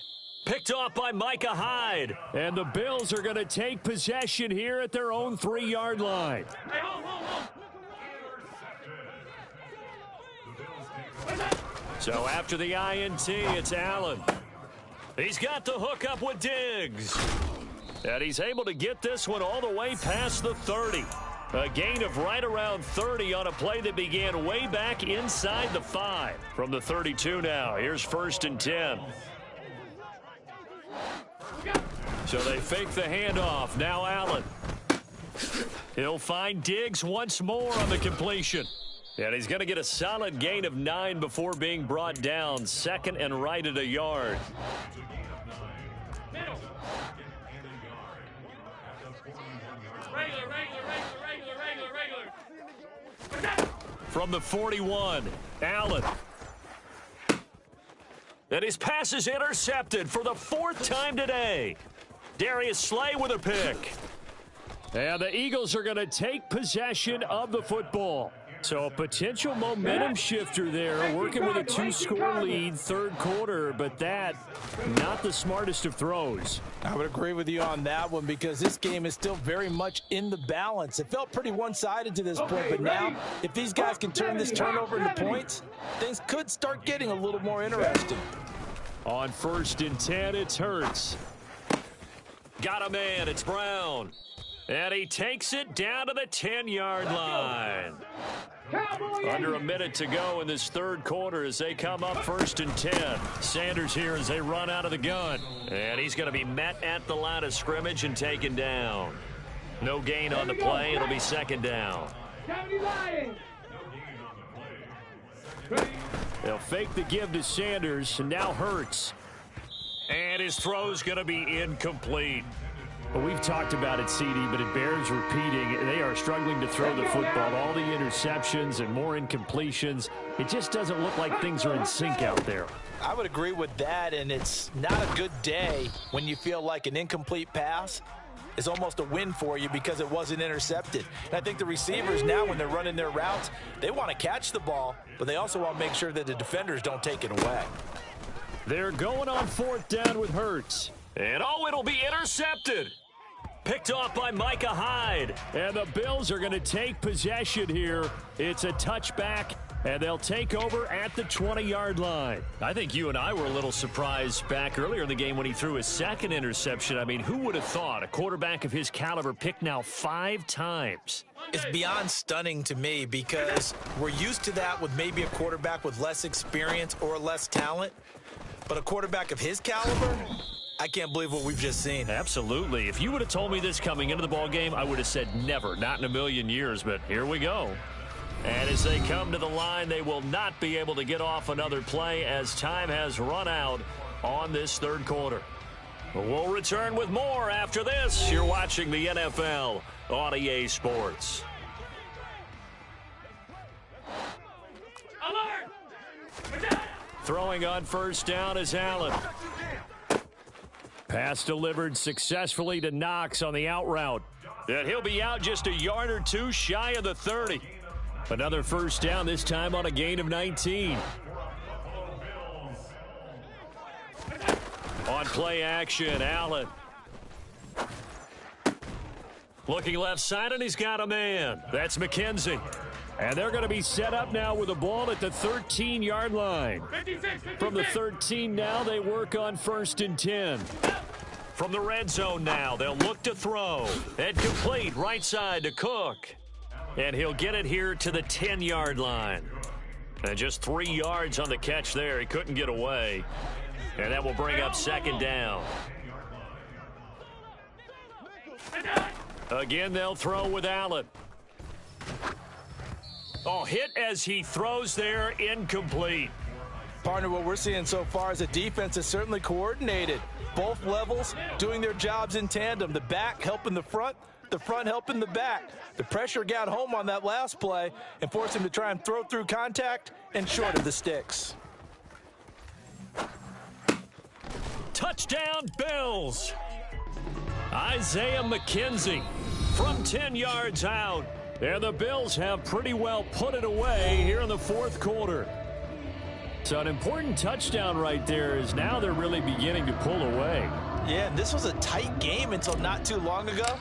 [SPEAKER 1] Picked off by Micah Hyde. And the Bills are going to take possession here at their own 3-yard line. So after the INT, it's Allen. He's got the hook up with Diggs. And he's able to get this one all the way past the 30. A gain of right around 30 on a play that began way back inside the 5. From the 32 now, here's 1st and 10. So they fake the handoff. Now Allen. He'll find Diggs once more on the completion. And he's going to get a solid gain of 9 before being brought down. 2nd and right at a yard. From the 41, Allen. And his pass is intercepted for the 4th time today. Darius Slay with a pick. And the Eagles are going to take possession of the football. So a potential momentum shifter there, working with a 2-score lead, 3rd quarter, but that, not the smartest of throws.
[SPEAKER 2] I would agree with you on that one because this game is still very much in the balance. It felt pretty one-sided to this point, but now if these guys can turn this turnover into points, things could start getting a little more interesting.
[SPEAKER 4] On 1st and 10, it's Hurts.
[SPEAKER 1] Got a man, it's Brown. And he takes it down to the 10-yard line.
[SPEAKER 3] Cowboy
[SPEAKER 1] Under a minute to go in this third quarter as they come up 1st and 10. Sanders here as they run out of the gun. And he's going to be met at the line of scrimmage and taken down. No gain on the play. It'll be 2nd down.
[SPEAKER 3] 70 Lions.
[SPEAKER 4] They'll fake the give to Sanders, and now Hurts.
[SPEAKER 1] And his throw's going to be incomplete.
[SPEAKER 4] Well, we've talked about it, CD, but it bears repeating. They are struggling to throw the football. All the interceptions and more incompletions. It just doesn't look like things are in sync out there.
[SPEAKER 2] I would agree with that, and it's not a good day when you feel like an incomplete pass is almost a win for you because it wasn't intercepted. And I think the receivers now, when they're running their routes, they want to catch the ball, but they also want to make sure that the defenders don't take it away.
[SPEAKER 4] They're going on 4th down with Hurts.
[SPEAKER 1] And it'll be intercepted. Picked off by Micah Hyde.
[SPEAKER 4] And the Bills are going to take possession here. It's a touchback, and they'll take over at the 20-yard line.
[SPEAKER 1] I think you and I were a little surprised back earlier in the game when he threw his 2nd interception. I mean, who would have thought a quarterback of his caliber picked now 5 times?
[SPEAKER 2] It's beyond stunning to me because we're used to that with maybe a quarterback with less experience or less talent. But a quarterback of his caliber, I can't believe what we've just seen.
[SPEAKER 1] Absolutely. If you would have told me this coming into the ball game, I would have said never, not in a million years, but here we go. And as they come to the line, they will not be able to get off another play as time has run out on this third quarter. We'll return with more after this. You're watching the NFL on EA Sports. Throwing on 1st down is Allen.
[SPEAKER 4] Pass delivered successfully to Knox on the out route.
[SPEAKER 1] And he'll be out just a yard or two shy of the 30.
[SPEAKER 4] Another 1st down, this time on a gain of 19.
[SPEAKER 1] On play action, Allen. Looking left side, and he's got a man. That's McKenzie.
[SPEAKER 4] And they're going to be set up now with the ball at the 13-yard line.
[SPEAKER 3] 56.
[SPEAKER 4] From the 13 now, they work on 1st and 10.
[SPEAKER 1] From the red zone now, they'll look to throw. And complete right side to Cook. And he'll get it here to the 10-yard line. And just 3 yards on the catch there. He couldn't get away. And that will bring up 2nd down. Again, they'll throw with Allen. Oh, hit as he throws there, incomplete.
[SPEAKER 2] Partner, what we're seeing so far is the defense is certainly coordinated. Both levels doing their jobs in tandem. The back helping the front helping the back. The pressure got home on that last play and forced him to try and throw through contact and short of the sticks.
[SPEAKER 1] Touchdown, Bills. Isaiah McKenzie from 10 yards out.
[SPEAKER 4] And the Bills have pretty well put it away here in the 4th quarter. So an important touchdown right there is now they're really beginning to pull away.
[SPEAKER 2] Yeah, and this was a tight game until not too long ago.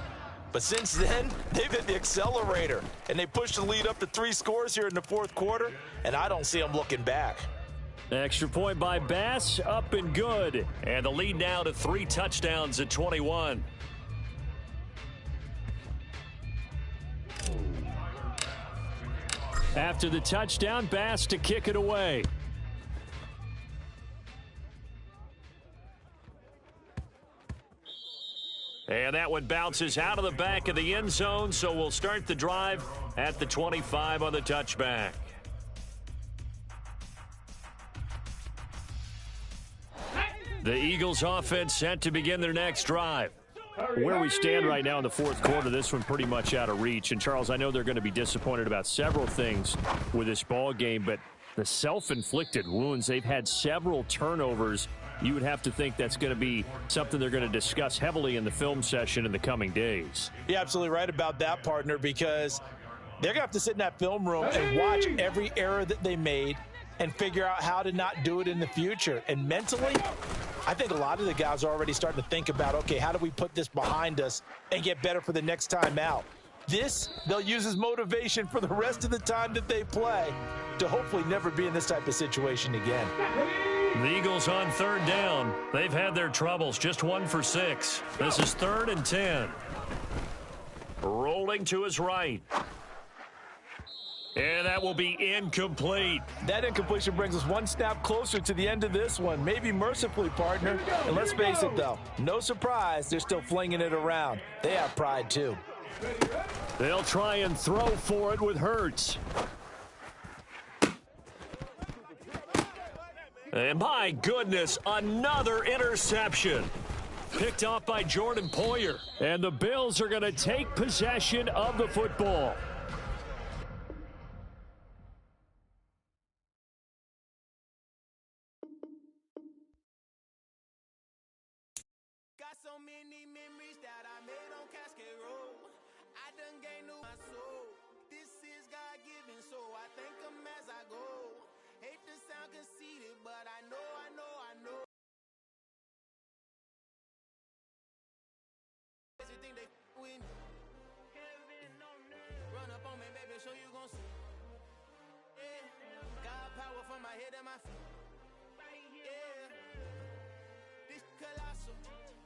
[SPEAKER 2] But since then, they've hit the accelerator. And they pushed the lead up to 3 scores here in the 4th quarter. And I don't see them looking back.
[SPEAKER 4] Extra point by Bass, up and good.
[SPEAKER 1] And the lead now to 3 touchdowns at 21.
[SPEAKER 4] After the touchdown, Bass to kick it away.
[SPEAKER 1] And that one bounces out of the back of the end zone, so we'll start the drive at the 25 on the touchback. The Eagles offense set to begin their next drive.
[SPEAKER 4] Where we stand right now in the 4th quarter, this one pretty much out of reach. And, Charles, I know they're going to be disappointed about several things with this ball game, but the self-inflicted wounds, they've had several turnovers. You would have to think that's going to be something they're going to discuss heavily in the film session in the coming days.
[SPEAKER 2] You're absolutely right about that, partner, because they're going to have to sit in that film room and watch every error that they made and figure out how to not do it in the future. And mentally, I think a lot of the guys are already starting to think about, okay, how do we put this behind us and get better for the next time out? This, they'll use as motivation for the rest of the time that they play to hopefully never be in this type of situation again.
[SPEAKER 1] The Eagles on 3rd down. They've had their troubles, just 1 for 6. This is 3rd and 10. Rolling to his right. And that will be incomplete.
[SPEAKER 2] That incompletion brings us one snap closer to the end of this one. Maybe mercifully, partner. And let's face it, though. No surprise, they're still flinging it around. They have pride, too.
[SPEAKER 4] They'll try and throw for it with Hurts.
[SPEAKER 1] And my goodness, another interception. Picked off by Jordan Poyer.
[SPEAKER 4] And the Bills are going to take possession of the football.
[SPEAKER 6] Got so many memories that I made on Cascade Road. I done gained new my soul. This is God-given, so I thank him as I go. Hate to sound conceited, but I know. Everything they with me. Run up on me, baby, show you gon' see. Yeah. God power from my head and my feet. Yeah. This colossal.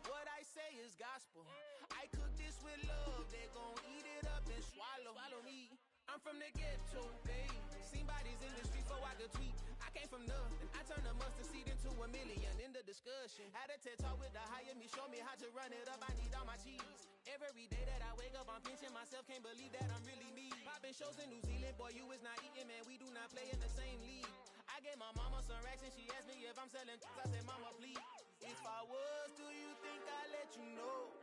[SPEAKER 6] What I say is gospel. I cook this with love. They gon' eat it up and swallow me. I'm from the ghetto, babe. Seen bodies in the street before I could tweet. I came from nothing. I turned a mustard seed into a million. In the discussion, had a TED talk with the higher me. Show me how to run it up. I need all my cheese. Every day that I wake up, I'm pinching myself. Can't believe that I'm really me. Popping shows in New Zealand, boy, you is not eating, man. We do not play in the same league. I gave my mama some racks and she asked me if I'm selling. I said, mama, please. If I was, do you think I'd let you know?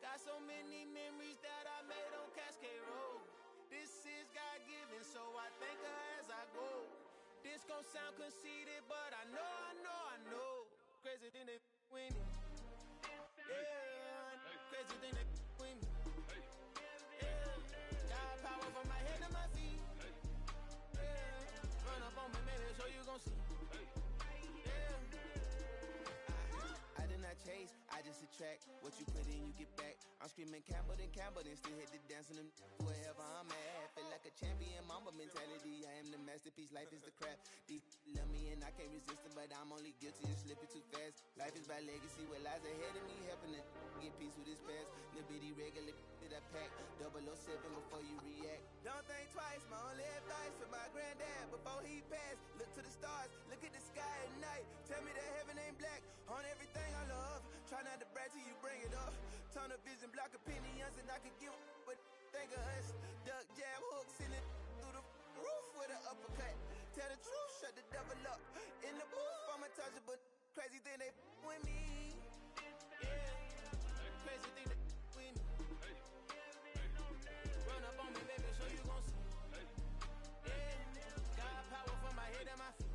[SPEAKER 6] Got so many memories that I made on Cascade Road. This is God-given, so I thank her as I go. This gon' sound conceited, but I know. Crazy thing they with me. Yeah, crazy thing they with me. Yeah, got power from my head to my feet. Yeah, run up on me, maybe so you gon' see. I did not chase, I just attract. What you put in, you get back. I'm screaming Campbell, then still hit the dance and them wherever I'm at. Feel like a champion, mamba mentality. I am the masterpiece, life is the crap. Deep love me and I can't resist it, but I'm only guilty of slipping too fast. Life is by legacy, what lies ahead of me, helping to get peace with his past. Little bitty regular that I pack, 007 before you react. Don't think twice, my only advice for my granddad before he passed. Look to the stars, look at the sky at night. Tell me that heaven ain't black on everything I love. Try not to brag till you bring it up. Tunnel vision, block opinions, and I could give but think of us. Duck jab hooks in it through the roof with an uppercut. Tell the truth, shut the devil up. In the booth, I'm untouchable. Crazy thing they with me. Yeah, crazy thing they with me. Run up on me, baby, so you gon' see. Yeah, got power from my head and my feet.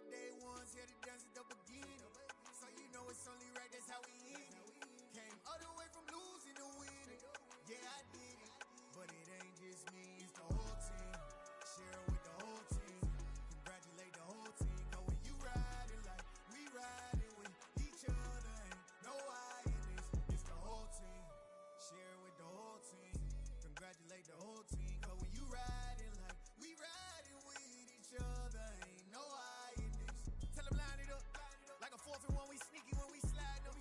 [SPEAKER 5] My day ones here to dance at the beginning. So you know it's only right, that's how we end it. Came all the way from losing to winning. Yeah, I did it. But it ain't just me, it's the whole team. Share it with the whole team. Congratulate the whole team. Cause when you riding like we riding with each other, ain't no I in this. It's the whole team. Share it with the whole team. Congratulate the whole team. Cause when you riding like we riding with each other, ain't no I in this. Tell them line it up. Like a 4th and 1, we sneaky when we slide them.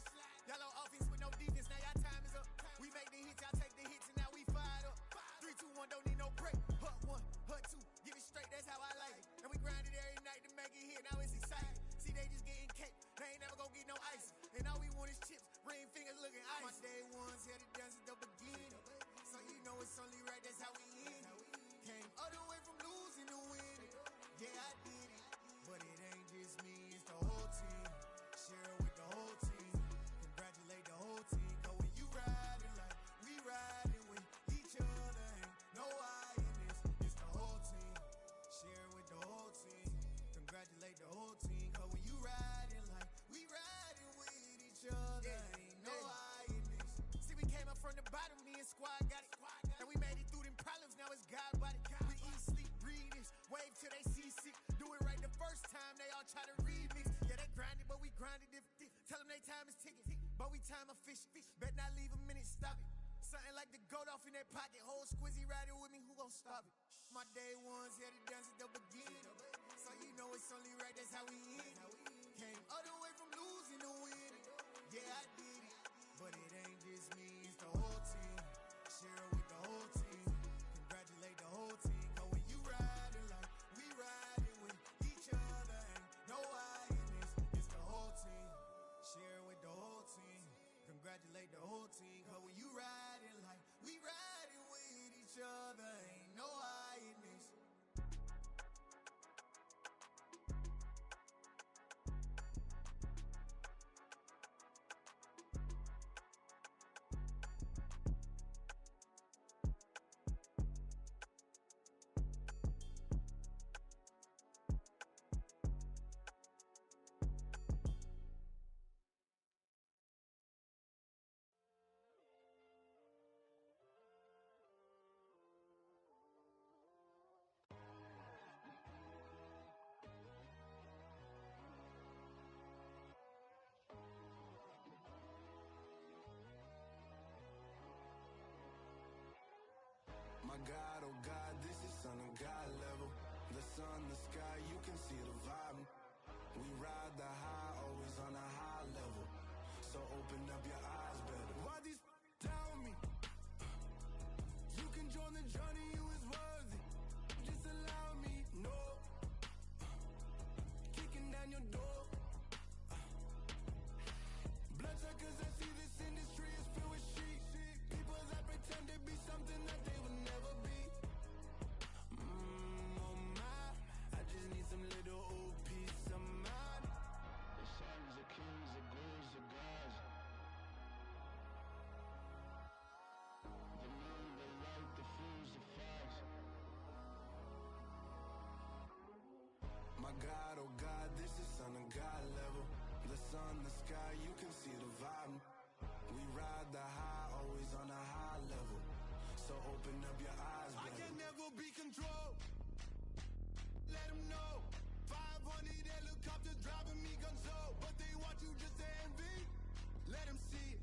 [SPEAKER 5] Y'all on offense with no defense, now y'all time is up. We make the hits, y'all take the hits, and now we fired up. 3, 2, 1, don't need no break. Hut 1, hut 2, give it straight, that's how I like it. And we grind it every night to make it hit, now it's exciting. See, they just getting cake, they ain't never gonna get no ice. And all we want is chips, ring fingers looking ice. My day ones here to dance at the beginning. So you know it's only right, that's how we end it. Came all the way from losing to winning. Yeah, I did it. But it ain't just me, it's the whole team. Share it with the whole team. Congratulate the whole team. Cause when you riding like we riding with each other, ain't no I in this. It's the whole team. Share it with the whole team. Congratulate the whole team. Cause when you riding like we riding with each other, ain't no I in this. See, we came up from the bottom, me and squad got it. And we made it through them problems, now it's God body. We eat, sleep, breathe this. Wave till they see sick. Do it right the first time, they all try to remix. Yeah, they grinded, but we grinded different. Tell them they time is ticking, but we time a fish. Bet not leave a minute, stop it. Something like the goat off in that pocket. Whole squizzy riding with me, who gon' stop it? My day ones here to dance at the beginning. So you know it's only right, that's how we end it. Came all the way from losing to winning. Yeah, I did it. But it ain't just me, it's the whole team. Share it with the whole team. Congratulate the whole team. Cause when you riding like we riding with each other, ain't no I in this. It's the whole team. Share it with the whole team. Congratulate the whole team. Cause when you riding like we riding with each other, ain't no I in this.
[SPEAKER 7] My God, oh God, this is Son of God level. The sun, the sky, you can see the vibe. We ride the high, always on a high level. So open up your eyes better. Why these tell me? You can join the journey, you is worthy. Just allow me, no. Kicking down your door. Bloodsuckers, I see this industry is filled with sheep. People that pretend to be something that they will never be. Oh my, I just need some little old peace of mind. The sons, the kings, the ghouls, the gods. The moon, the light, the fools, the fires. My God, oh God, this is Son of God level. The sun, the sky, you can see the vibe. We ride the high, always on a high level. So open up your eyes, baby. I can never be controlled. Let them know. 500 helicopters driving me gonzo. But they want you just to envy. Let them see it.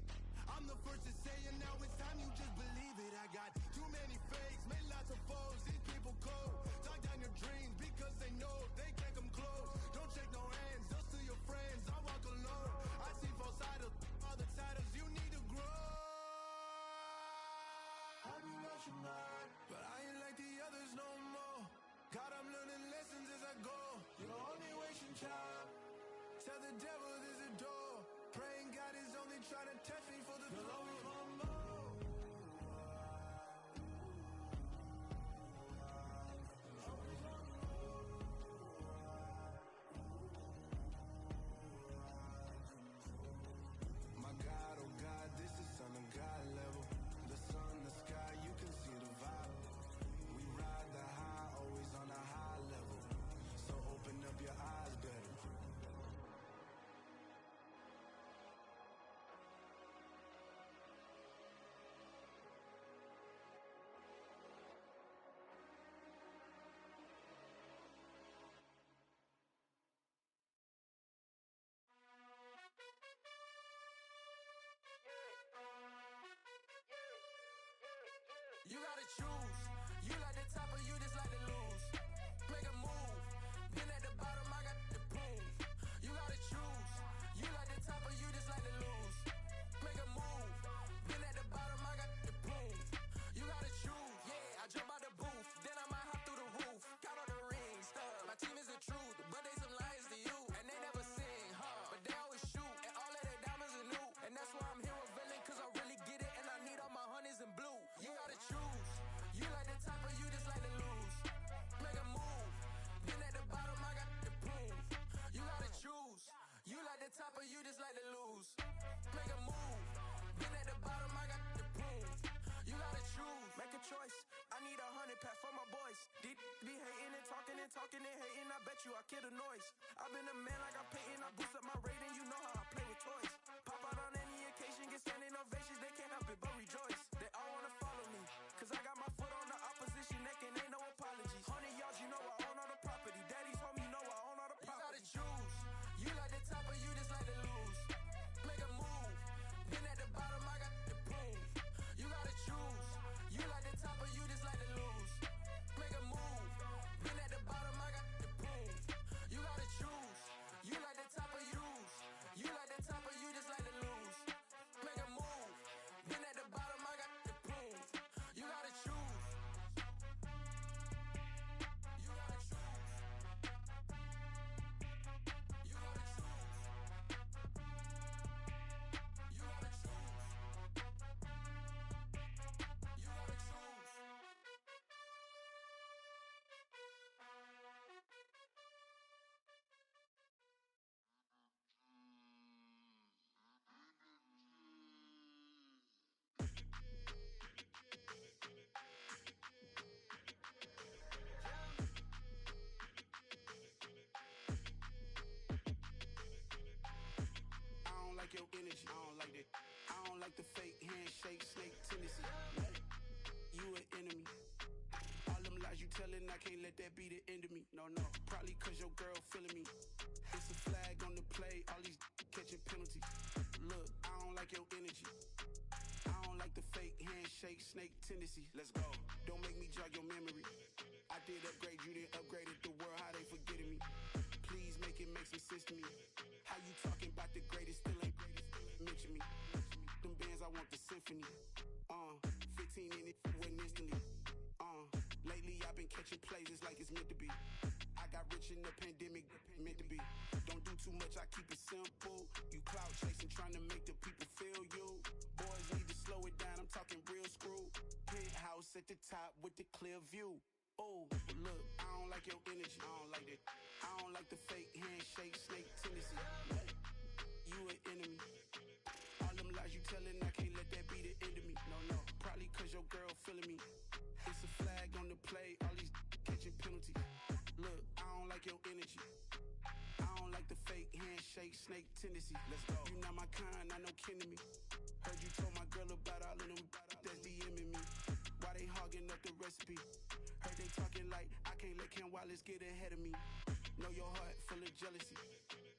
[SPEAKER 7] I'm the first to say it, now it's time you just believe it. I got too many fakes, made lots of foes. These people cold. Talk down your dreams because they know they can't come close. Don't shake no hands, just to your friends. I walk alone. I see false idols, all the titles you need to grow. I be lost your mind, but I ain't like the others no more. God, I'm learning lessons as I go. You're only wasting time. Tell the devil there's a door. Praying God is only trying to test me for the glory of more. My God, oh God, this is Son of God level. The sun, the sky, you can see the vibe. We ride the high, always on a high level. So open up your eyes better. gotta choose. You like the top or you just like to lose. Make a move. Been at the bottom, I got the proof. You gotta choose. You like the top or you just like to lose. Make a move. Been at the bottom, I got the proof. You gotta choose. Yeah, I jump out the booth, then I might hop through the roof. Count all the rings, stuff. My team is the truth, but they some liars to you. And they never sing, but they always shoot. And all of their diamonds are new. And that's why I'm here revealing, cause I really get it. And I need all my honeys in blue. You gotta choose. You like the top or you just like to lose. Make a move. Been at the bottom, I got the proof. You gotta choose. You like the top or you just like to lose. Make a move. Been at the bottom, I got the proof. You gotta choose. Make a choice. I need 100 pack for my boys. Be hating and talking and hating. I bet you I kill the noise. I've been a man like I'm Peyton. I boost up my rating. You know how I play with toys. Pop out on any occasion, get standing ovations. They can't help it but rejoice. They all wanna follow me, cause I got my foot on the opposition neck and ain't no apologies. 100 yards, you know I own all the property. Daddy's home, you know I own all the property. You gotta choose. You like the top or you just like to lose. Make a move. Been at the bottom, I got the proof. You gotta choose. You like the top or you just like to lose. Make a move. Been at the bottom, I got the proof. You gotta choose. You like the top or you lose. You like the top or you just like to lose. Make a move. Been at the bottom, I got the proof. You gotta choose. You gotta choose. You gotta choose. You gotta choose. You gotta choose.
[SPEAKER 8] I don't like your energy. I don't like that. I don't like the fake handshake, snake tendency. You an enemy. All them lies you telling, I can't let that be the end of me. No, probably cause your girl feeling me. It's a flag on the play, all these catching penalties. Look, I don't like your energy. I don't like the fake handshake, snake tendency. Let's go. Don't make me jog your memory. I did upgrade, you didn't upgrade it. The world, how they forgetting me. Please make it make some sense to me. How you talking about the greatest, still ain't greatest, mention me. Them bands, I want the symphony. 15 in it, went instantly. Lately I've been catching plays, it's like it's meant to be. I got rich in the pandemic, meant to be. Don't do too much, I keep it simple. You clout chasing, trying to make the people feel you. Boys need to slow it down, I'm talking real screw. Penthouse at the top with the clear view. Oh, look, I don't like your energy. I don't like that. I don't like the fake handshake, snake tendency. You an enemy. All them lies you telling, I can't let that be the end of me. No, probably cause your girl feeling me. It's a flag on the play, all these catching penalties. Look, I don't like your energy. I don't like the fake handshake, snake tendency. Let's go. You not my kind, I know kin to me. Heard you told my girl about all of them that's DMing me. Why they hogging up the recipe? Heard they talking like I can't let Ken Wallace get ahead of me. Know your heart full of jealousy.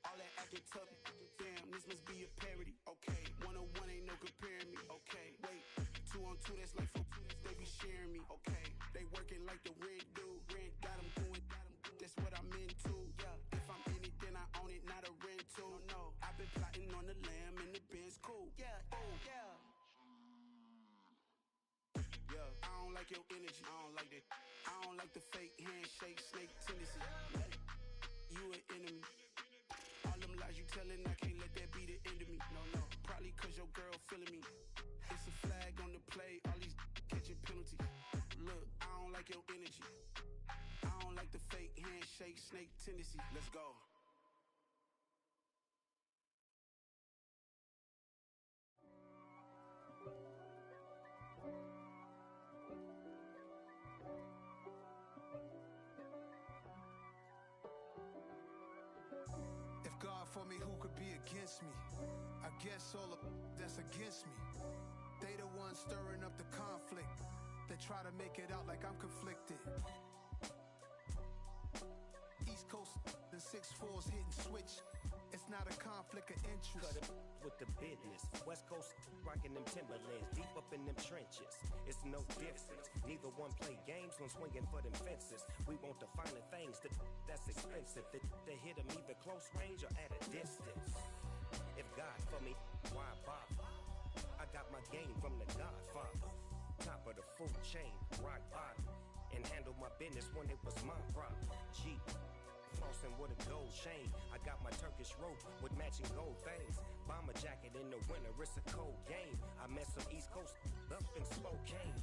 [SPEAKER 8] All that acting tough, damn, this must be a parody. Okay, 101 ain't no comparing me. Okay, wait, 2 on 2, that's like 4 they be sharing me. Okay, they working like the rent do. Rent got them going, that's what I'm into. Yeah, if I'm in it, then I own it, not a rental. No, I've been plotting on the lamb and the Benz cool. Yeah, yeah. Yeah, I don't like your energy. I don't like that. I don't like the fake handshake, snake tendency. You an enemy. All them lies you telling, I can't let that be the end of me. No, probably cause your girl feeling me. It's a flag on the play, all these catching penalties. Look, I don't like your energy. I don't like the fake handshake, snake tendency. Let's go.
[SPEAKER 9] If God for me, who could be against me? I guess all of that's against me. They the ones stirring up the conflict. They try to make it out like I'm conflicted. East Coast and 6'4's hitting switch. It's It's not a conflict of interest.
[SPEAKER 10] Cut it with the business. West Coast rocking them Timberlands, deep up in them trenches. It's no difference. Neither one play games when swinging for them fences. We want the finer things that's expensive. That hit them either close range or at a distance. If God for me, why bother? I got my game from the Godfather. Top of the food chain, rock bottom. And handle my business when it was my problem. Jeep, flossing with a gold chain. I got my Turkish rope with matching gold things. Bomber jacket in the winter, it's a cold game. I met some East Coast up in Spokane.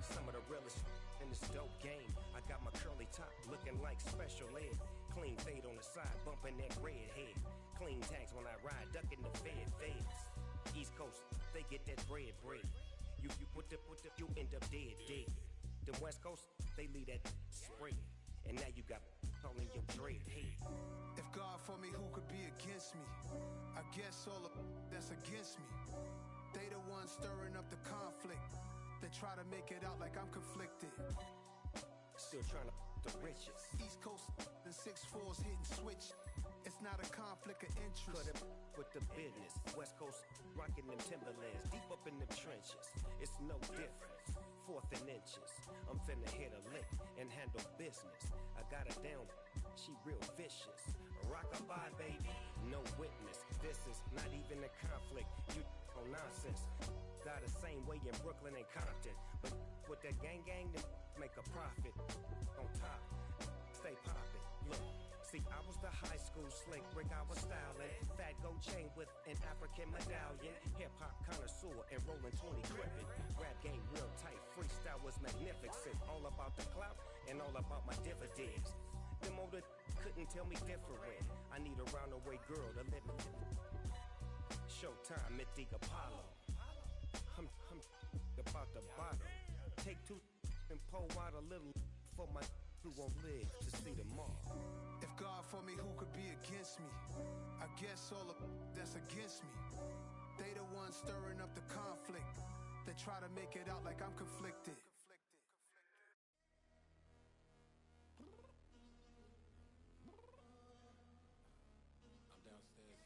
[SPEAKER 10] Some of the realest in this dope game. I got my curly top looking like special ed. Clean fade on the side, bumping that red head. Clean tags when I ride, ducking the feds. East Coast, they get that bread. You you end up dead. The West Coast, they leave that spread. And now you got calling your dread head.
[SPEAKER 9] If God for me, who could be against me? I guess all of that's against me. They the ones stirring up the conflict. They try to make it out like I'm conflicted.
[SPEAKER 10] Still trying to the riches.
[SPEAKER 9] East Coast and 6'4s hitting switch. It's not a conflict of interest.
[SPEAKER 10] Cut it with the business. West Coast rocking them Timberlands, deep up in them trenches. It's no difference. Fourth and inches. I'm finna hit a lick and handle business. I got her down, she real vicious. Rock-a-bye, baby, no witness. This is not even a conflict. You on nonsense. Got the same way in Brooklyn and Compton. But with that gang, then make a profit. On top, stay poppin'. Look. See, I was the high school slick Rick, I was styling. Fat gold chain with an African medallion. Hip-hop connoisseur and rolling 20 crippin'. Rap game real tight, freestyle was magnificent. All about the clout and all about my dividends. Them older couldn't tell me different. I need a roundaway girl to let me Showtime, Mythic Apollo. I'm about the bottom. Take two and pour out a little for my who won't live to see tomorrow.
[SPEAKER 9] If God for me, who could be against me? I guess all of that's against me. They the ones stirring up the conflict. They try to make it out like I'm conflicted.
[SPEAKER 6] I'm downstairs.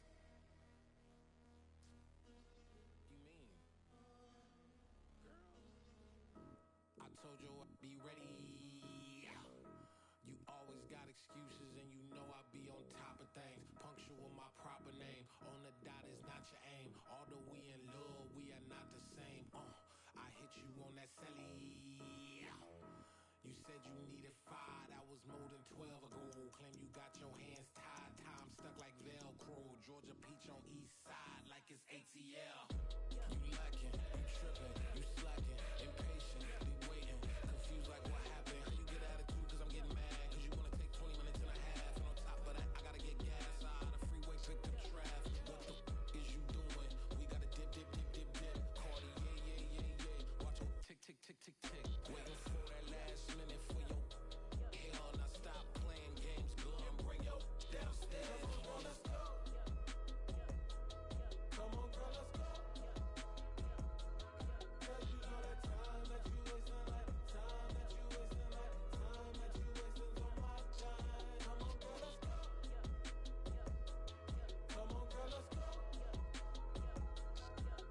[SPEAKER 6] You mean? Girl. I told you I'd be ready. You always got excuses and you know I be on top of things. Punctual my proper name. On the dot is not your aim. Although we in love, we are not the same. I hit you on that celly. You said you needed 5, that was more than 12 ago. Claim you got your hands tied, time stuck like Velcro. Georgia Peach on east side like it's ATL. You lacking, you tripping, you slacking, impatient, be waiting, confused like what happened. How you get attitude cause I'm getting mad, cause you wanna take 20 minutes and a half. And on top of that, I gotta get gas out of the freeway, pick up traffic. What the is you doing? We gotta dip. Cardi, yeah. Watch your tick. Waiting for that last minute for your hell. Now stop playing games, go and bring your downstairs. Come on, let's go. Come on, girl, let's go. Cause you know that time that you wasting, like time that you wasting, like time that you wasting on my time. Come on, girl, let's go. Come on, girl, let's go.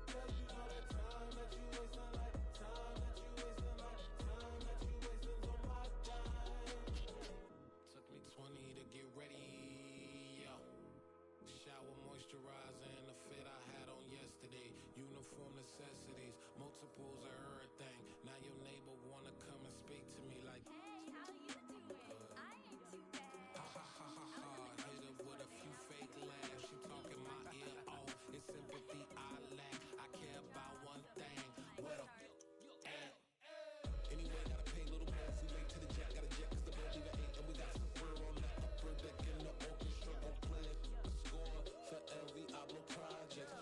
[SPEAKER 6] Cause you know that time that you wasting, like time that you wasting, like time that you wasting on my time. Took me 20 to get ready, yo. Shower moisturizer and the fit I had on yesterday. Uniform necessities, multiples of